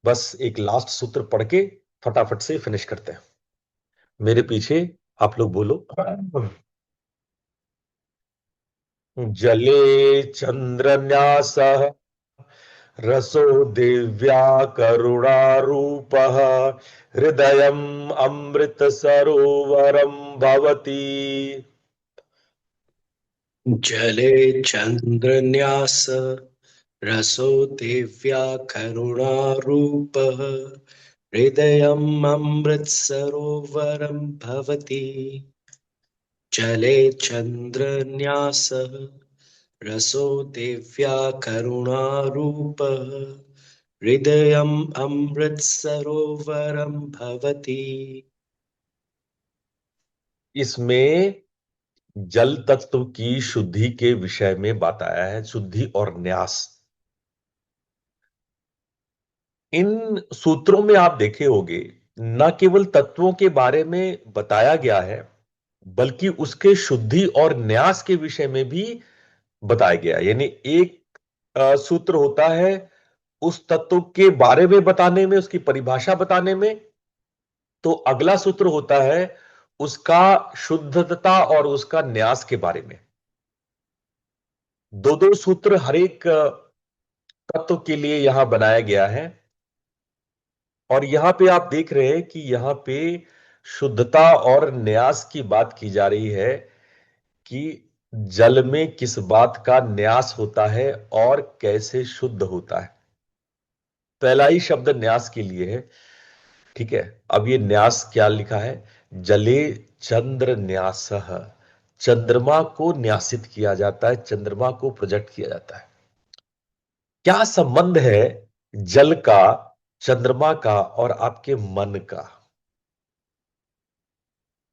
Speaker 3: बस एक लास्ट सूत्र पढ़ के फटाफट से फिनिश करते हैं। मेरे पीछे आप लोग बोलो। जले चंद्रन्यासः रसो दिव्या करुणारूपः हृदयम् अमृत सरोवरम भवति।
Speaker 4: जले चंद्रन्यास रसो दिव्या करुणारूपः हृदयम् अमृतसरोवरं भवति। जले चंद्रन्यासः रसो दिव्या करुणारूपः हृदयम् अमृतसरोवरं भवति।
Speaker 3: इसमें जल तत्व की शुद्धि के विषय में बात आया है, शुद्धि और न्यास। इन सूत्रों में आप देखे होंगे न केवल तत्वों के बारे में बताया गया है, बल्कि उसके शुद्धि और न्यास के विषय में भी बताया गया है। यानी एक सूत्र होता है उस तत्व के बारे में बताने में, उसकी परिभाषा बताने में, तो अगला सूत्र होता है उसका शुद्धता और उसका न्यास के बारे में। दो दो सूत्र हर एक तत्व के लिए यहां बनाया गया है। और यहां पे आप देख रहे हैं कि यहां पे शुद्धता और न्यास की बात की जा रही है कि जल में किस बात का न्यास होता है और कैसे शुद्ध होता है। पहला ही शब्द न्यास के लिए है। ठीक है, अब ये न्यास क्या लिखा है? जले चंद्र न्यासः, चंद्रमा को न्यासित किया जाता है, चंद्रमा को प्रोजेक्ट किया जाता है। क्या संबंध है जल का, चंद्रमा का और आपके मन का?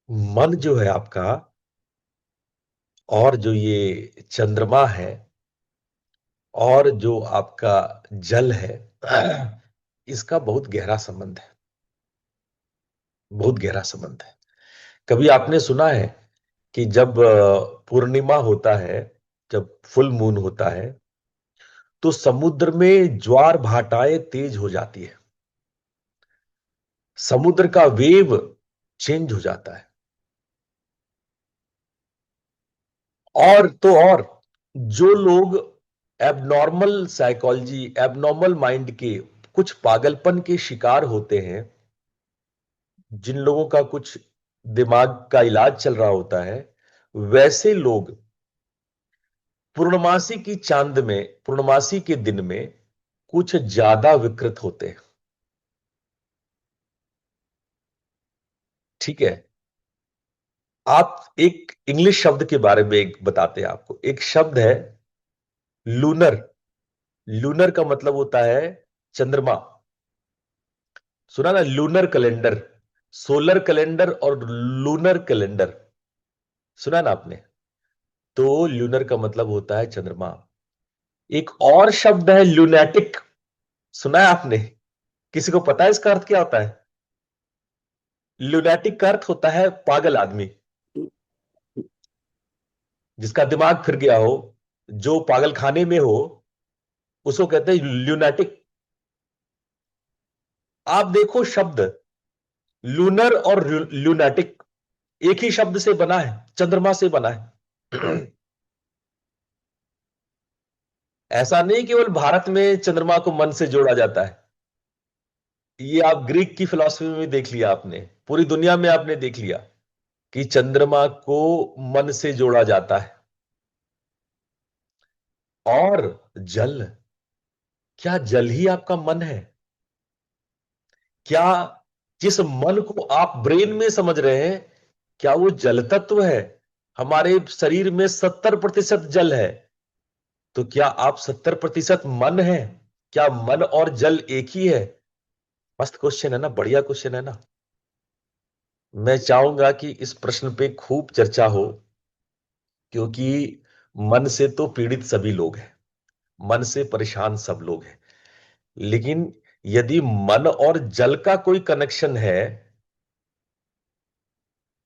Speaker 3: मन जो है आपका और जो ये चंद्रमा है और जो आपका जल है, इसका बहुत गहरा संबंध है, बहुत गहरा संबंध है। कभी आपने सुना है कि जब पूर्णिमा होता है, जब फुल मून होता है, तो समुद्र में ज्वार भाटाएं तेज हो जाती है, समुद्र का वेव चेंज हो जाता है। और तो और जो लोग एबनॉर्मल साइकोलॉजी, एबनॉर्मल माइंड के, कुछ पागलपन के शिकार होते हैं, जिन लोगों का कुछ दिमाग का इलाज चल रहा होता है, वैसे लोग पूर्णमासी की चांद में, पूर्णमासी के दिन में कुछ ज्यादा विकृत होते हैं। ठीक है, आप एक इंग्लिश शब्द के बारे में एक बताते हैं आपको। एक शब्द है लूनर। लूनर का मतलब होता है चंद्रमा। सुना ना, लूनर कैलेंडर, सोलर कैलेंडर और लूनर कैलेंडर, सुना ना आपने? तो लूनर का मतलब होता है चंद्रमा। एक और शब्द है लूनैटिक, सुना है आपने? किसी को पता है इसका अर्थ क्या होता है? लूनैटिक का अर्थ होता है पागल आदमी, जिसका दिमाग फिर गया हो, जो पागल खाने में हो, उसको कहते हैं ल्यूनैटिक। आप देखो, शब्द लूनर और ल्यूनैटिक एक ही शब्द से बना है, चंद्रमा से बना है। ऐसा नहीं केवल भारत में चंद्रमा को मन से जोड़ा जाता है, ये आप ग्रीक की फिलॉसफी में देख लिया आपने, पूरी दुनिया में आपने देख लिया कि चंद्रमा को मन से जोड़ा जाता है। और जल, क्या जल ही आपका मन है? क्या जिस मन को आप ब्रेन में समझ रहे हैं, क्या वो जल तत्व है? हमारे शरीर में 70% जल है, तो क्या आप 70% मन है? क्या मन और जल एक ही है? मस्त क्वेश्चन है ना, बढ़िया क्वेश्चन है ना। मैं चाहूंगा कि इस प्रश्न पे खूब चर्चा हो, क्योंकि मन से तो पीड़ित सभी लोग हैं, मन से परेशान सब लोग हैं। लेकिन यदि मन और जल का कोई कनेक्शन है,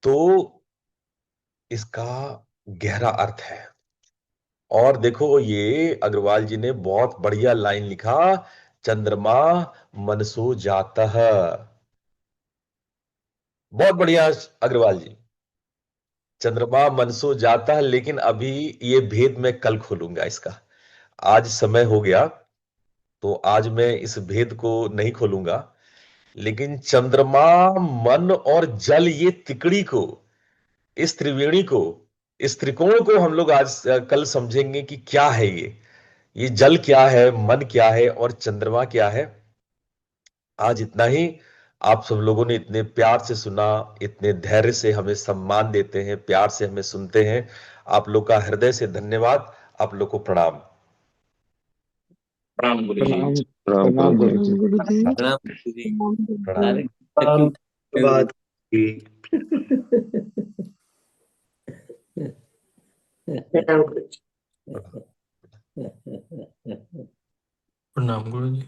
Speaker 3: तो इसका गहरा अर्थ है। और देखो ये अग्रवाल जी ने बहुत बढ़िया लाइन लिखा, चंद्रमा मनसो जातः। बहुत बढ़िया अग्रवाल जी, चंद्रमा मनसो जाता है। लेकिन अभी ये भेद मैं कल खोलूंगा इसका, आज समय हो गया तो आज मैं इस भेद को नहीं खोलूंगा। लेकिन चंद्रमा, मन और जल, ये तिकड़ी को, इस त्रिवेणी को, इस त्रिकोण को हम लोग आज कल समझेंगे कि क्या है ये जल क्या है, मन क्या है और चंद्रमा क्या है। आज इतना ही। आप सब लोगों ने इतने प्यार से सुना, इतने धैर्य से हमें सम्मान देते हैं, प्यार से हमें सुनते हैं। आप लोग का हृदय से धन्यवाद। आप लोग को प्रणाम।
Speaker 5: प्रणाम गुरु जी।
Speaker 6: प्रणाम
Speaker 7: प्रणाम
Speaker 6: गुरु
Speaker 7: गुरु
Speaker 6: जी।
Speaker 7: जी।
Speaker 5: प्रणाम गुरु जी।
Speaker 3: प्रणाम।
Speaker 5: अरे thank you.
Speaker 4: बात
Speaker 5: प्रणाम गुरु जी।